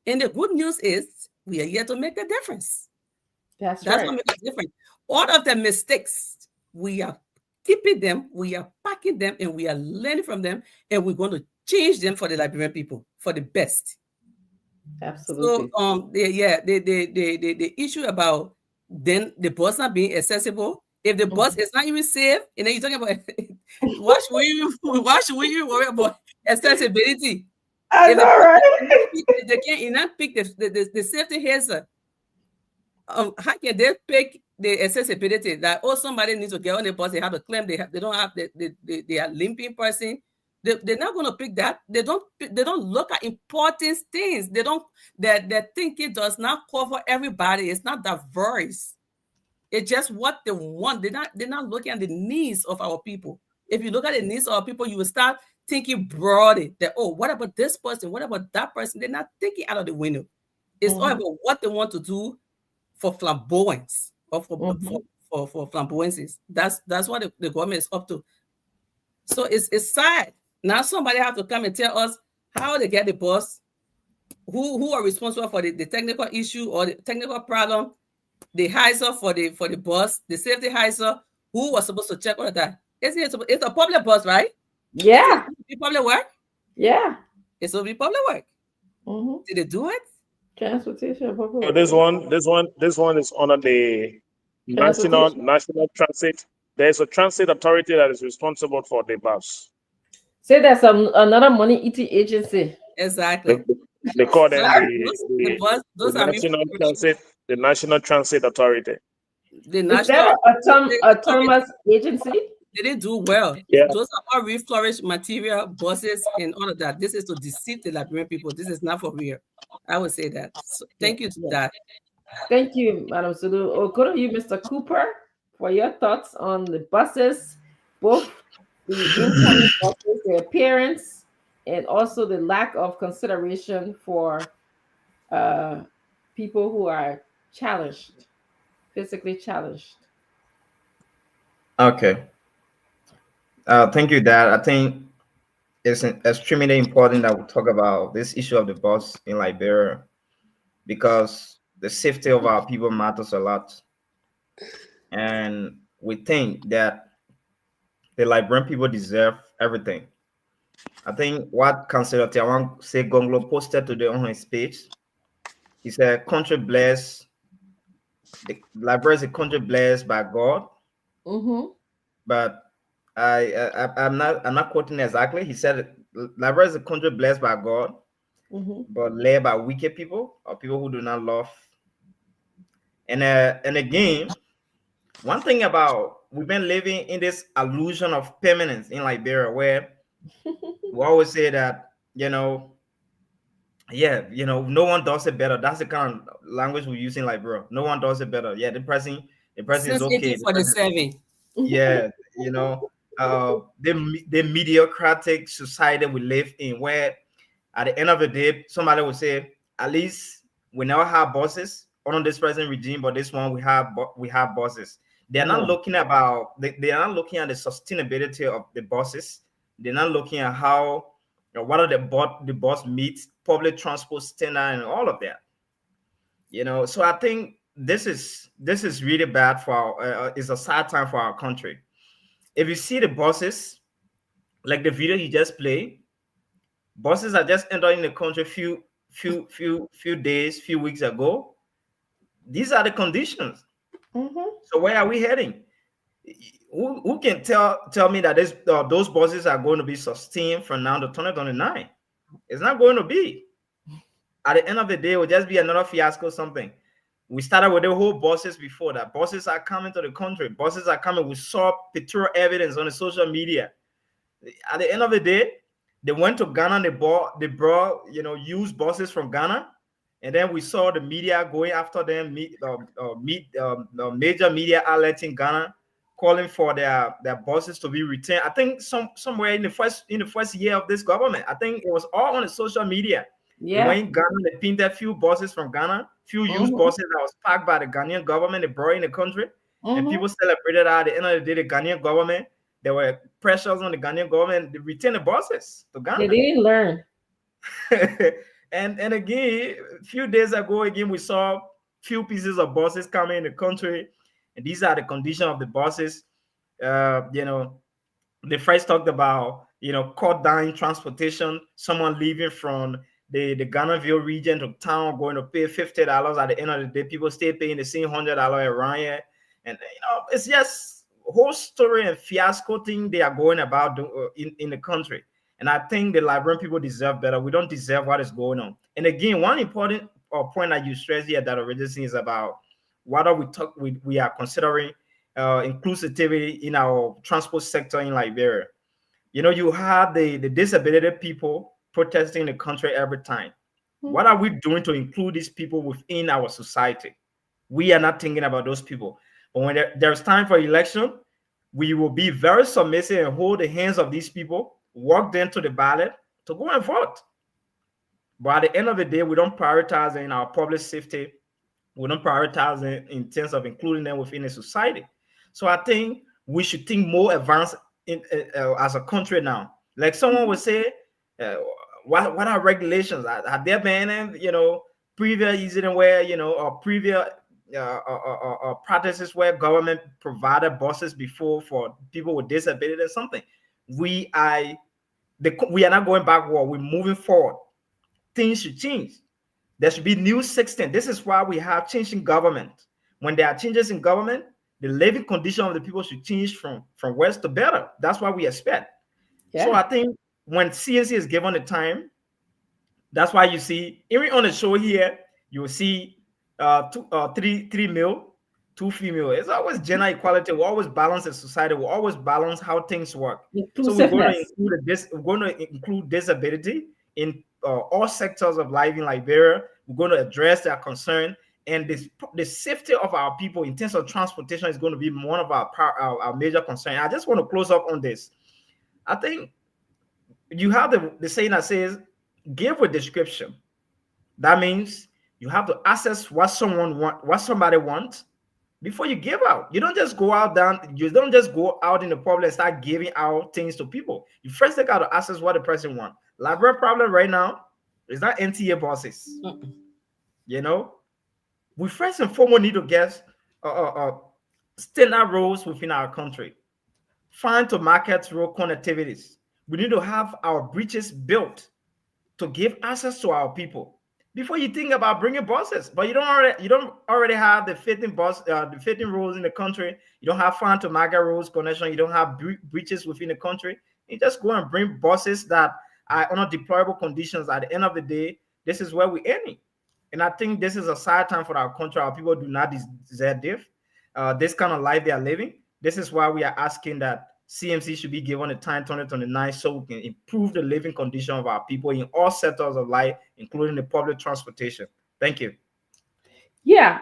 And the good news is we are here to make a difference. That's right. What makes a difference. All of the mistakes, we are keeping them, we are packing them, and we are learning from them, and we're going to change them for the Liberian people, for the best. Absolutely. So the issue about then the bus not being accessible, if the bus is not even safe, and then you're talking about why should we even worry about accessibility? I know, right? They can't pick the safety hazard. How can they pick the accessibility that somebody needs to get on the bus? They have a claim. They don't have they are limping person. They're not going to pick that. They don't look at important things. Their thinking does not cover everybody. It's not diverse. It's just what they want. They're not looking at the needs of our people. If you look at the needs of our people, you will start thinking broadly that, what about this person? What about that person? They're not thinking out of the window. It's all about what they want to do for flamboyance or for flamboyances. That's what the government is up to. So it's sad. Now somebody have to come and tell us how they get the bus, who are responsible for the technical issue or the technical problem, the hyzer for the bus, the safety hyzer, who was supposed to check all of that. It's a public bus, right? Yeah. It's public work? Yeah. It's will be public work. Did they do it? Transportation. So this one is under the national transit. There's a transit authority that is responsible for the bus. Say there's another money eating agency. Exactly. They call them the National Transit Authority. The Is that autonomous agency? They didn't do well. Yeah. Those are all reflourished material buses and all of that. This is to deceive the Liberian people. This is not for real. I would say that. So thank you to that. Thank you, Madam Sulu. Go to you, Mr. Cooper, for your thoughts on the buses, both the incoming buses, their appearance, and also the lack of consideration for people who are challenged, physically challenged. Okay. Thank you, Dad. I think it's extremely important that we talk about this issue of the bus in Liberia because the safety of our people matters a lot. And we think that the Liberian people deserve everything. I think what Councillor Tiawan Gonglo posted today on his page, he said, country blessed, the Liberia is a country blessed by God, Mm-hmm. but I'm not quoting exactly. He said Liberia is a country blessed by God, Mm-hmm. but led by wicked people or people who do not love. And again, one thing about we've been living in this illusion of permanence in Liberia, where we always say that yeah, no one does it better. That's the kind of language we use in Liberia. No one does it better. Yeah, the person is Since okay. The person, 1847. yeah, the mediocratic society we live in, where at the end of the day, somebody will say, at least we never have bosses on this present regime, but this one we have bosses. They're not Yeah. looking about they are not looking at the sustainability of the bosses. They're not looking at how what are the boss meets public transport standard and all of that. So I think this is really bad for it's a sad time for our country. If you see the bosses, like the video you just played, bosses are just entering the country few days, few weeks ago. These are the conditions. Mm-hmm. So where are we heading? Who can tell me that those bosses are going to be sustained from now to 2029? It's not going to be. At the end of the day, it will just be another fiasco. Something. We started with the whole bosses before that. Bosses are coming to the country. Bosses are coming. We saw pictorial evidence on the social media. At the end of the day, they went to Ghana. They brought used buses from Ghana, and then we saw the media going after them. The major media outlets in Ghana calling for their buses to be returned. I think somewhere in the first year of this government, I think it was all on the social media. They Yeah. went in Ghana. They painted few buses from Ghana, few used Mm-hmm. buses that was packed by the Ghanaian government. They brought in the country, and Mm-hmm. people celebrated that. At the end of the day, the Ghanaian government, there were pressures on the Ghanaian government to return the buses to They Ghana. didn't learn. and again, a few days ago, again we saw few pieces of buses coming in the country, and these are the condition of the buses. Uh, you know, they first talked about cut down transportation. Someone leaving from the Ghanaville region to town going to pay $50. At the end of the day, people still paying the same $100 around here, and it's just whole story and fiasco thing they are going about in the country. And I think the Liberian people deserve better. We don't deserve what is going on. And again, one important point that you stress here that originally is about whether we are considering inclusivity in our transport sector in Liberia. You have the disability people protesting the country every time. What are we doing to include these people within our society? We are not thinking about those people. But when there's time for election, we will be very submissive and hold the hands of these people, walk them to the ballot to go and vote. But at the end of the day, we don't prioritize in our public safety. We don't prioritize in terms of including them within a society. So I think we should think more advanced as a country now. Like someone would say, uh, what are regulations? Have there been previous incident where or previous practices where government provided buses before for people with disability or something? We are we are not going backward. We're moving forward. Things should change. There should be new system. This is why we have change in government. When there are changes in government, the living condition of the people should change from worse to better. That's what we expect. So I Yeah. think when CNC is given the time, that's why you see, even on the show here, you will see three male, two female. It's always gender equality. We always balance the society. We always balance how things work. So Inclusiveness. we're going to include disability in all sectors of life in Liberia. We're going to address their concern, and the safety of our people in terms of transportation is going to be one of our major concerns. I just want to close up on this. I think you have the saying that says, give a description. That means you have to assess what somebody wants, before you give out. You don't just go out down. You don't just go out in the public and start giving out things to people. You first take out to assess what the person wants. Liberia problem right now is not NTA bosses. You know, we first and foremost need to get standard roads within our country. Farm to market road connectivities. We need to have our bridges built to give access to our people before you think about bringing buses. But you don't already have the fitting the fitting roads in the country. You don't have farm to market roads connection. You don't have bridges within the country. You just go and bring buses that are under deployable conditions. At the end of the day, this is where we're ending. And I think this is a sad time for our country. Our people do not deserve this kind of life they are living. This is why we are asking that CMC should be given a time 2029 so we can improve the living condition of our people in all sectors of life, including the public transportation. Thank you. Yeah,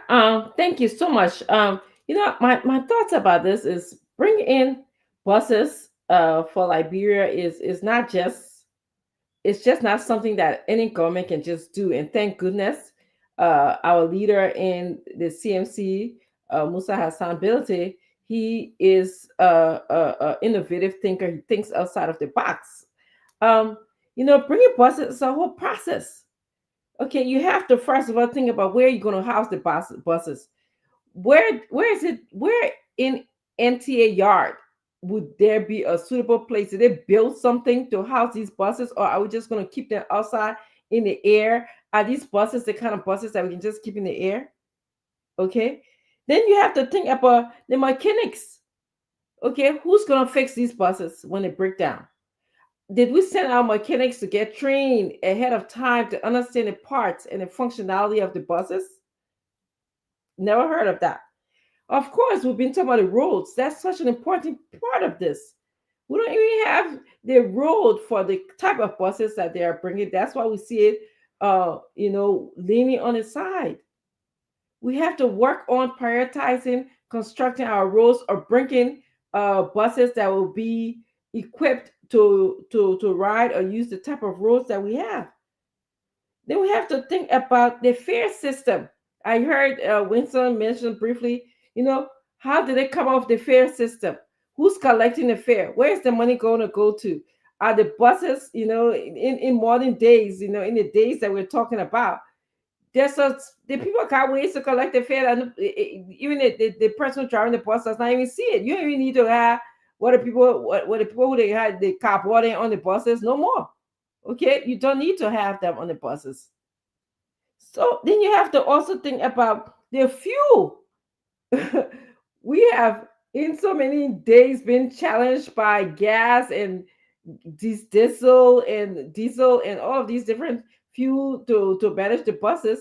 thank you so much. My thoughts about this is bring in buses for Liberia is not just, it's just not something that any government can just do. And thank goodness, our leader in the CMC, Musa Hassan Bility, he is a innovative thinker. He thinks outside of the box. Bringing buses is a whole process. Okay, you have to first of all think about where you're going to house the buses. Where is it? Where in NTA yard would there be a suitable place? Did they build something to house these buses, or are we just going to keep them outside in the air? Are these buses the kind of buses that we can just keep in the air? Okay, then you have to think about the mechanics. Okay, who's going to fix these buses when they break down? Did we send our mechanics to get trained ahead of time to understand the parts and the functionality of the buses? Never heard of that. Of course, we've been talking about the roads. That's such an important part of this. We don't even have the road for the type of buses that they are bringing. That's why we see it, leaning on the side. We have to work on prioritizing constructing our roads or bringing buses that will be equipped to ride or use the type of roads that we have. Then we have to think about the fare system. I heard Winston mention briefly, how did they come up with the fare system? Who's collecting the fare? Where's the money going to go to? Are the buses, in modern days, in the days that we're talking about, the people can't wait to collect the fare, and even the person driving the bus does not even see it. You don't even need to have what the people who they had the carpooling on the buses no more. Okay, you don't need to have them on the buses. So then you have to also think about the fuel. We have in so many days been challenged by gas and diesel and all of these different fuel to manage the buses.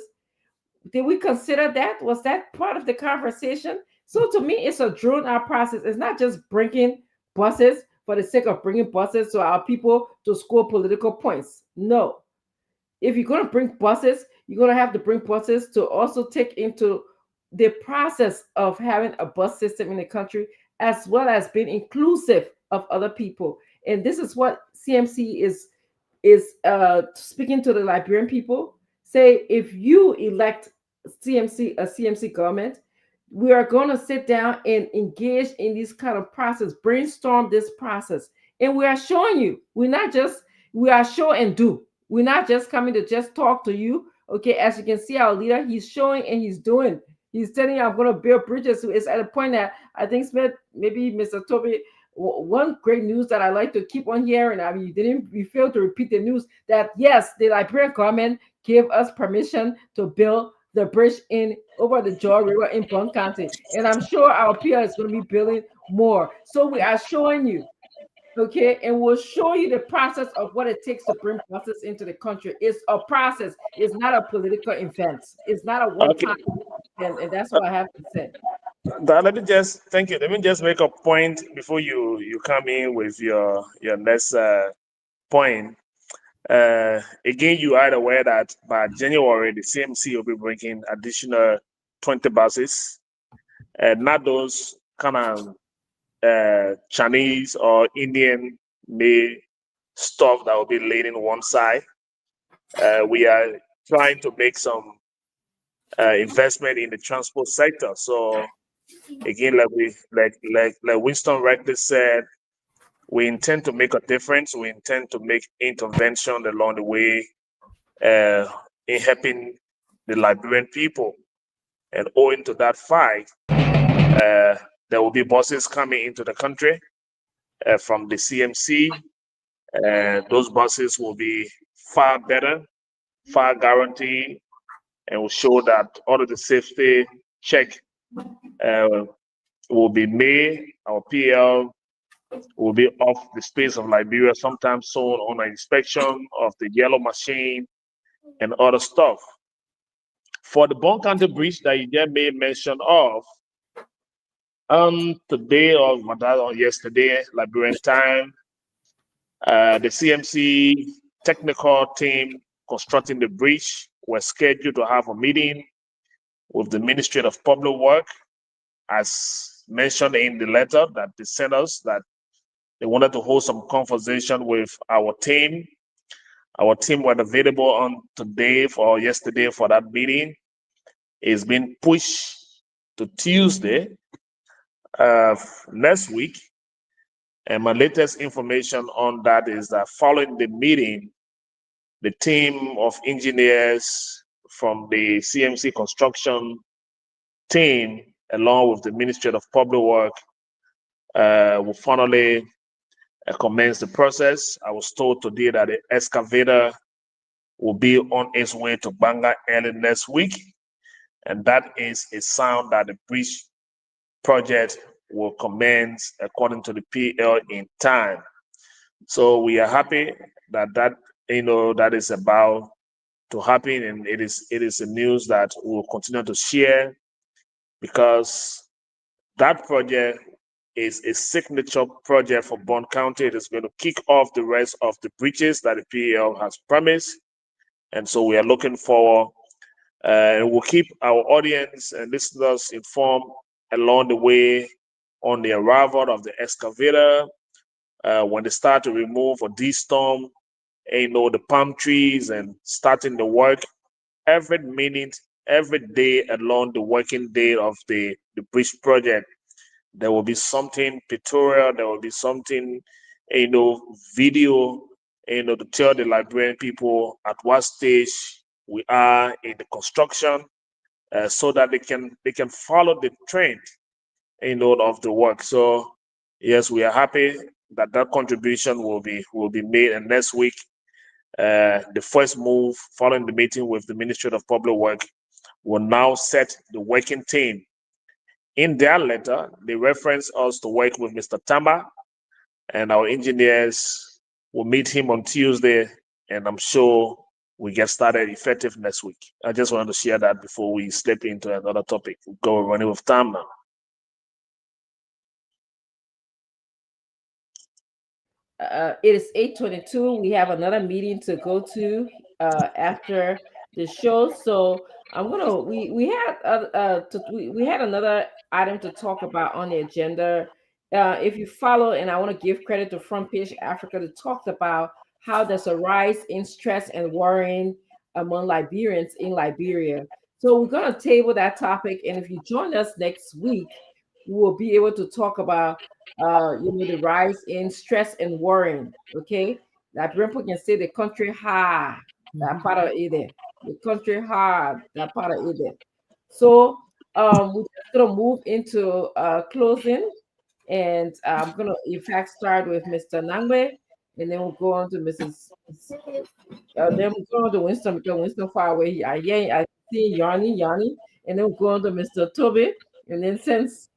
Did we consider that? Was that part of the conversation? So to me, it's a drawn out process. It's not just bringing buses for the sake of bringing buses to our people to score political points. No. If you're going to bring buses, you're going to have to bring buses to also take into the process of having a bus system in the country, as well as being inclusive of other people. And this is what CMC is speaking to the Liberian people. Say, if you elect a CMC government, we are going to sit down and engage in this kind of process, brainstorm this process. And we are showing you, we are show and do. We're not just coming to just talk to you. Okay, as you can see, our leader, he's showing and he's doing. He's telling you, I'm going to build bridges. So it's at a point that I think Smith, maybe Mr. Toby, one great news that I like to keep on hearing. I mean, you failed to repeat the news that yes, the Liberian government gave us permission to build the bridge over the Jaw River in Blount County. And I'm sure our PR is going to be building more. So we are showing you. Okay, and we'll show you the process of what it takes to bring buses into the country. It's a process. It's not a political event. It's not a one-time event, and that's what I have to say. Thank you. Let me just make a point before you come in with your next point. Again, you are aware that by January the CMC will be bringing additional 20 buses, and not those kind of Chinese or Indian made stuff that will be laid in one side. We are trying to make some investment in the transport sector. So Again, like Winston rightly said, we intend to make a difference. We intend to make intervention along the way in helping the Liberian people. And owing to that fight, there will be buses coming into the country from the CMC. Those buses will be far better, far guaranteed, and will show that all of the safety check uh, will be made. Our PL will be off the space of Liberia sometime soon on an inspection of the yellow machine and other stuff. For the Bon County Bridge that you just made mention of, today or yesterday, Liberian time, the CMC technical team constructing the bridge were scheduled to have a meeting with the Ministry of Public Work, as mentioned in the letter that they sent us, that they wanted to hold some conversation with our team. Our team were available on today or yesterday for that meeting. It's been pushed to Tuesday next week. And my latest information on that is that following the meeting, the team of engineers from the CMC construction team, along with the Ministry of Public Work, will finally commence the process. I was told today that the excavator will be on its way to Banga early next week. And that is a sign that the bridge project will commence according to the PL in time. So we are happy that that is about to happen, and it is a news that we will continue to share, because that project is a signature project for Bond County. It is going to kick off the rest of the bridges that the PL has promised, and so we are looking forward. And we'll keep our audience and listeners informed along the way on the arrival of the excavator, when they start to remove or de-storm, the palm trees and starting the work. Every minute, every day along the working day of the bridge project, there will be something pictorial, there will be something, video, to tell the Liberian people at what stage we are in the construction, so that they can follow the trend, of the work. So yes, we are happy that that contribution will be made, and next week, the first move following the meeting with the Ministry of Public Work will now set the working team. In their letter, they reference us to work with Mr. Tamba, and our engineers will meet him on Tuesday, and I'm sure we get started effective next week. I just wanted to share that before we slip into another topic. We'll go running with time now. It is 8:22. We have another meeting to go to after the show. So I'm gonna we had we had another item to talk about on the agenda. If you follow, and I want to give credit to Front Page Africa, that talked about how there's a rise in stress and worrying among Liberians in Liberia. So we're gonna table that topic, and if you join us next week, we will be able to talk about the rise in stress and worrying. Okay, that people can say the country hard, that part of it. The country hard, that part of it. So we're just gonna move into closing, and I'm gonna in fact start with Mr. Nangwe, and then we'll go on to Mrs. Then we'll go on to Winston, because Winston far away. I see Yanni, and then we'll go on to Mr. Toby, and then since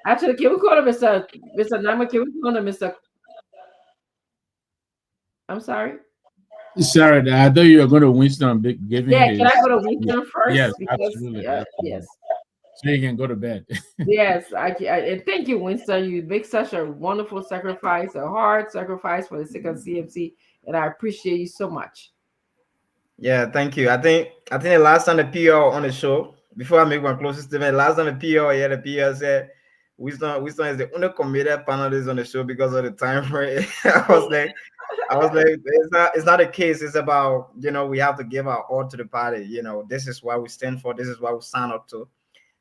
actually, can we call him Mr. Nama? Can we call him Mr. I'm sorry. Sorry, I thought you were going to Winston giving Yeah, his. can I go to Winston first? Yes, Because, absolutely, absolutely. yes. So you can go to bed. Yes, and thank you, Winston. You make such a wonderful sacrifice, a hard sacrifice for the sake of CMC, and I appreciate you so much. Yeah, thank you. I think the last time the PR on the show, before I make my closing statement, last time the PR said Wisdom is the only committed panelist on the show because of the time frame. I was like, it's not a case. It's about, we have to give our all to the party. This is what we stand for. This is what we sign up to.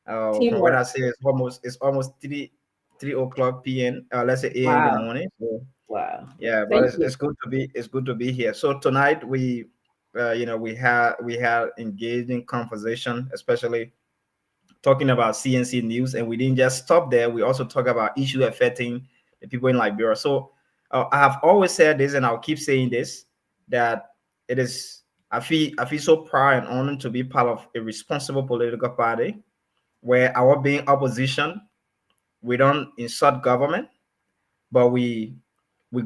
From what I Teamwork. say, it's almost 3 o'clock p.m. Let's say a.m. in the Wow. morning. So Wow. yeah, but Thank it's, you. it's good to be here. So tonight we had engaging conversation, especially talking about CNC news, and we didn't just stop there. We also talk about issues affecting the people in Liberia. So I have always said this, and I'll keep saying this, that it is I feel so proud and honored to be part of a responsible political party where our being opposition, we don't insult government, but we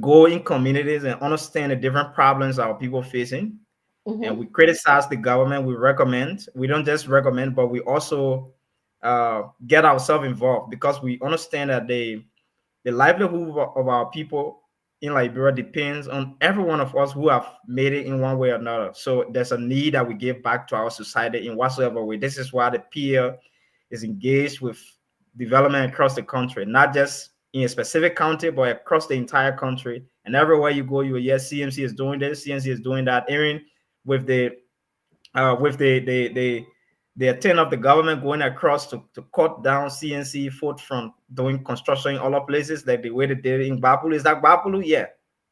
go in communities and understand the different problems our people facing, and Hmm. we criticize the government. We recommend. We don't just recommend, but we also get ourselves involved because we understand that the livelihood of our people in Liberia depends on every one of us who have made it in one way or another. So there's a need that we give back to our society in whatsoever way. This is why the PL is engaged with development across the country, not just in a specific county, but across the entire country. And everywhere you go, you will hear CMC is doing this, CMC is doing that. Even with the attempt of the government going across to cut down CNC foot from doing construction in other places, like the way they did it in Bapulu. Is that Bapulu? Yeah,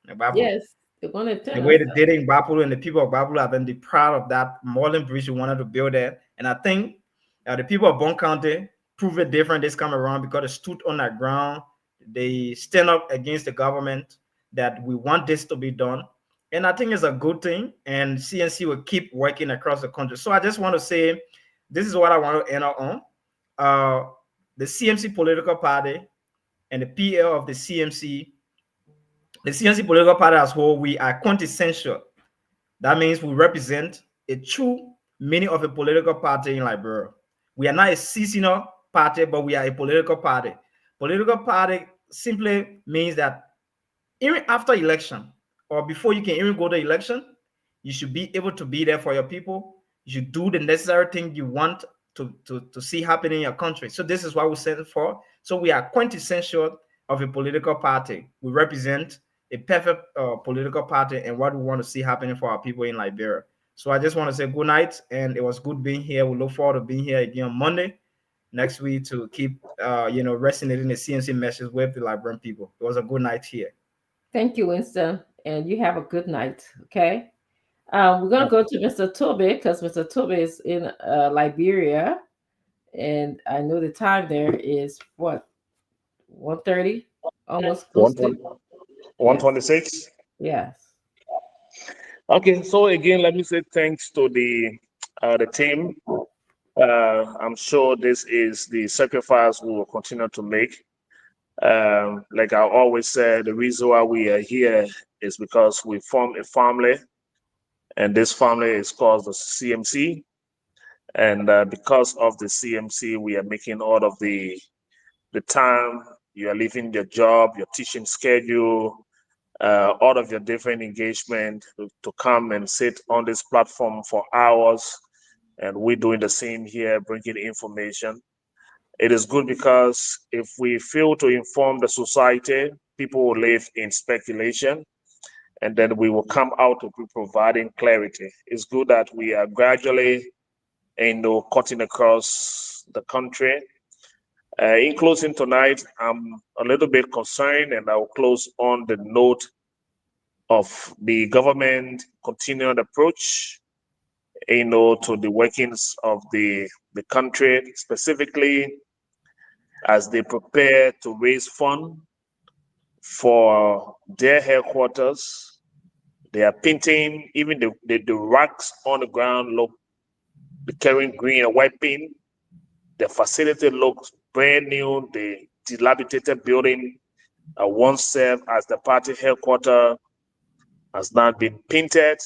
Bapulu. Yes, they're going to The turn way us they did it in Bapulu, and the people of Bapulu have been proud of that Moreland Bridge we wanted to build there. And I think the people of Bon County prove it different this time around because they stood on that ground. They stand up against the government that we want this to be done. And I think it's a good thing. And CNC will keep working across the country. So I just want to say this is what I want to end up on. The CMC political party and the PL of the CNC political party as whole, we are quintessential. That means we represent a true meaning of a political party in Liberia. We are not a seasonal party, but we are a political party. Political party simply means that even after election or before you can even go to election, you should be able to be there for your people. You should do the necessary thing you want to see happen in your country. So this is what we stand for. So we are quintessential of a political party. We represent a perfect political party and what we want to see happening for our people in Liberia. So I just want to say good night, and it was good being here. We look forward to being here again on Monday next week to keep resonating the CNC message with the Liberian people. It was a good night here. Thank you, Winston. And you have a good night. Okay. We're going to go to Mr. Tobe because Mr. Tobe is in Liberia. And I know the time there is what, 1:30? Almost close to. 120, Yes. 126. Yes. Okay, so again, let me say thanks to the team. I'm sure this is the sacrifice we will continue to make. Like I always said, the reason why we are here is because we form a family, and this family is called the CMC. And because of the CMC, we are making all of the time you are leaving your job, your teaching schedule, all of your different engagement to come and sit on this platform for hours. And we're doing the same here, bringing information. It is good because if we fail to inform the society, people will live in speculation, and then we will come out to be providing clarity. It's good that we are gradually, cutting across the country. In closing tonight, I'm a little bit concerned, and I'll close on the note of the government continued approach, to the workings of the country, specifically as they prepare to raise funds for their headquarters. They are painting, even the rocks on the ground look, the carrying green and white paint. The facility looks brand new. The dilapidated building once served as the party headquarters has now been painted.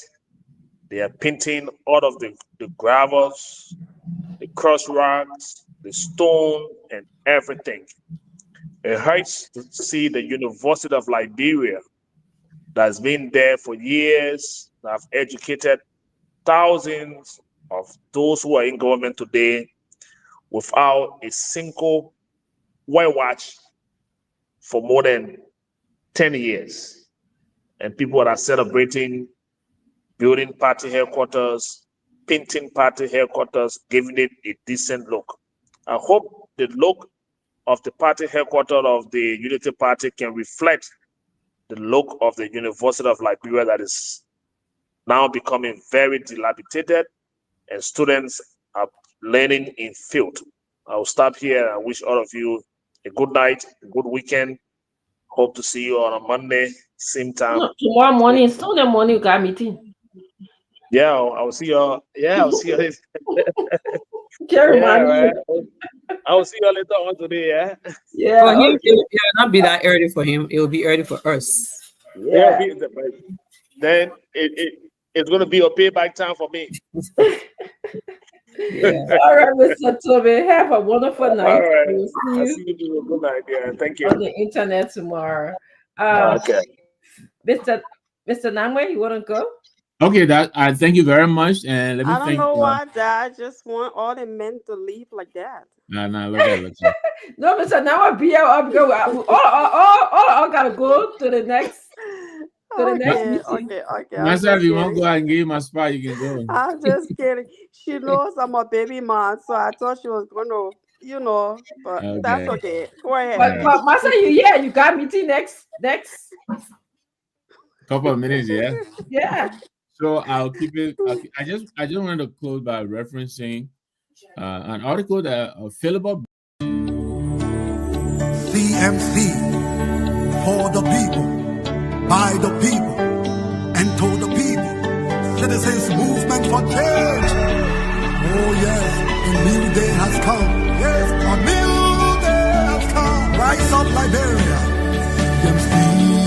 They are painting all of the gravels, the cross rocks, the stone, and everything. It hurts to see the University of Liberia that's been there for years, that have educated thousands of those who are in government today without a single whitewash for more than 10 years. And people are celebrating building party headquarters, painting party headquarters, giving it a decent look. I hope the look of the party headquarters of the Unity Party can reflect the look of the University of Liberia that is now becoming very dilapidated, and students are learning in field. I will stop here and wish all of you a good night, a good weekend. Hope to see you on a Monday, same time. Tomorrow morning, still in the morning, you got meeting. Yeah, I will see you. Yeah, I'll see you. Right. I will see you later on today. Yeah. Yeah. For him, Okay. it will not be that early for him. It will be early for us. Yeah. Then it's going to be a payback time for me. Yeah. All right, Mr. Tobe, have a wonderful night. All right. We'll I'll see you. Good night. Yeah. Thank you. on the internet tomorrow. Okay. Mr. Namwe, you want to go? Okay, that I thank you very much, and let me I don't thank. know why Dad just want all the men to leave like that. No, look at it. No, Mr. Namwe, be up. Go. All gotta go to the next. Okay. Myself, if you want to go and give my spot, you can go. I'm just kidding. She knows I'm a baby mom, so I thought she was gonna, but that's okay. Go ahead. But Master, you got meeting next. Couple of minutes, yeah. Yeah. So I'll keep it. I just wanted to close by referencing an article that Philip CMC for the people, by the people, and to the people. Citizens movement for change. Oh yes, a new day has come. Yes, a new day has come. Rise up Liberia. CMC.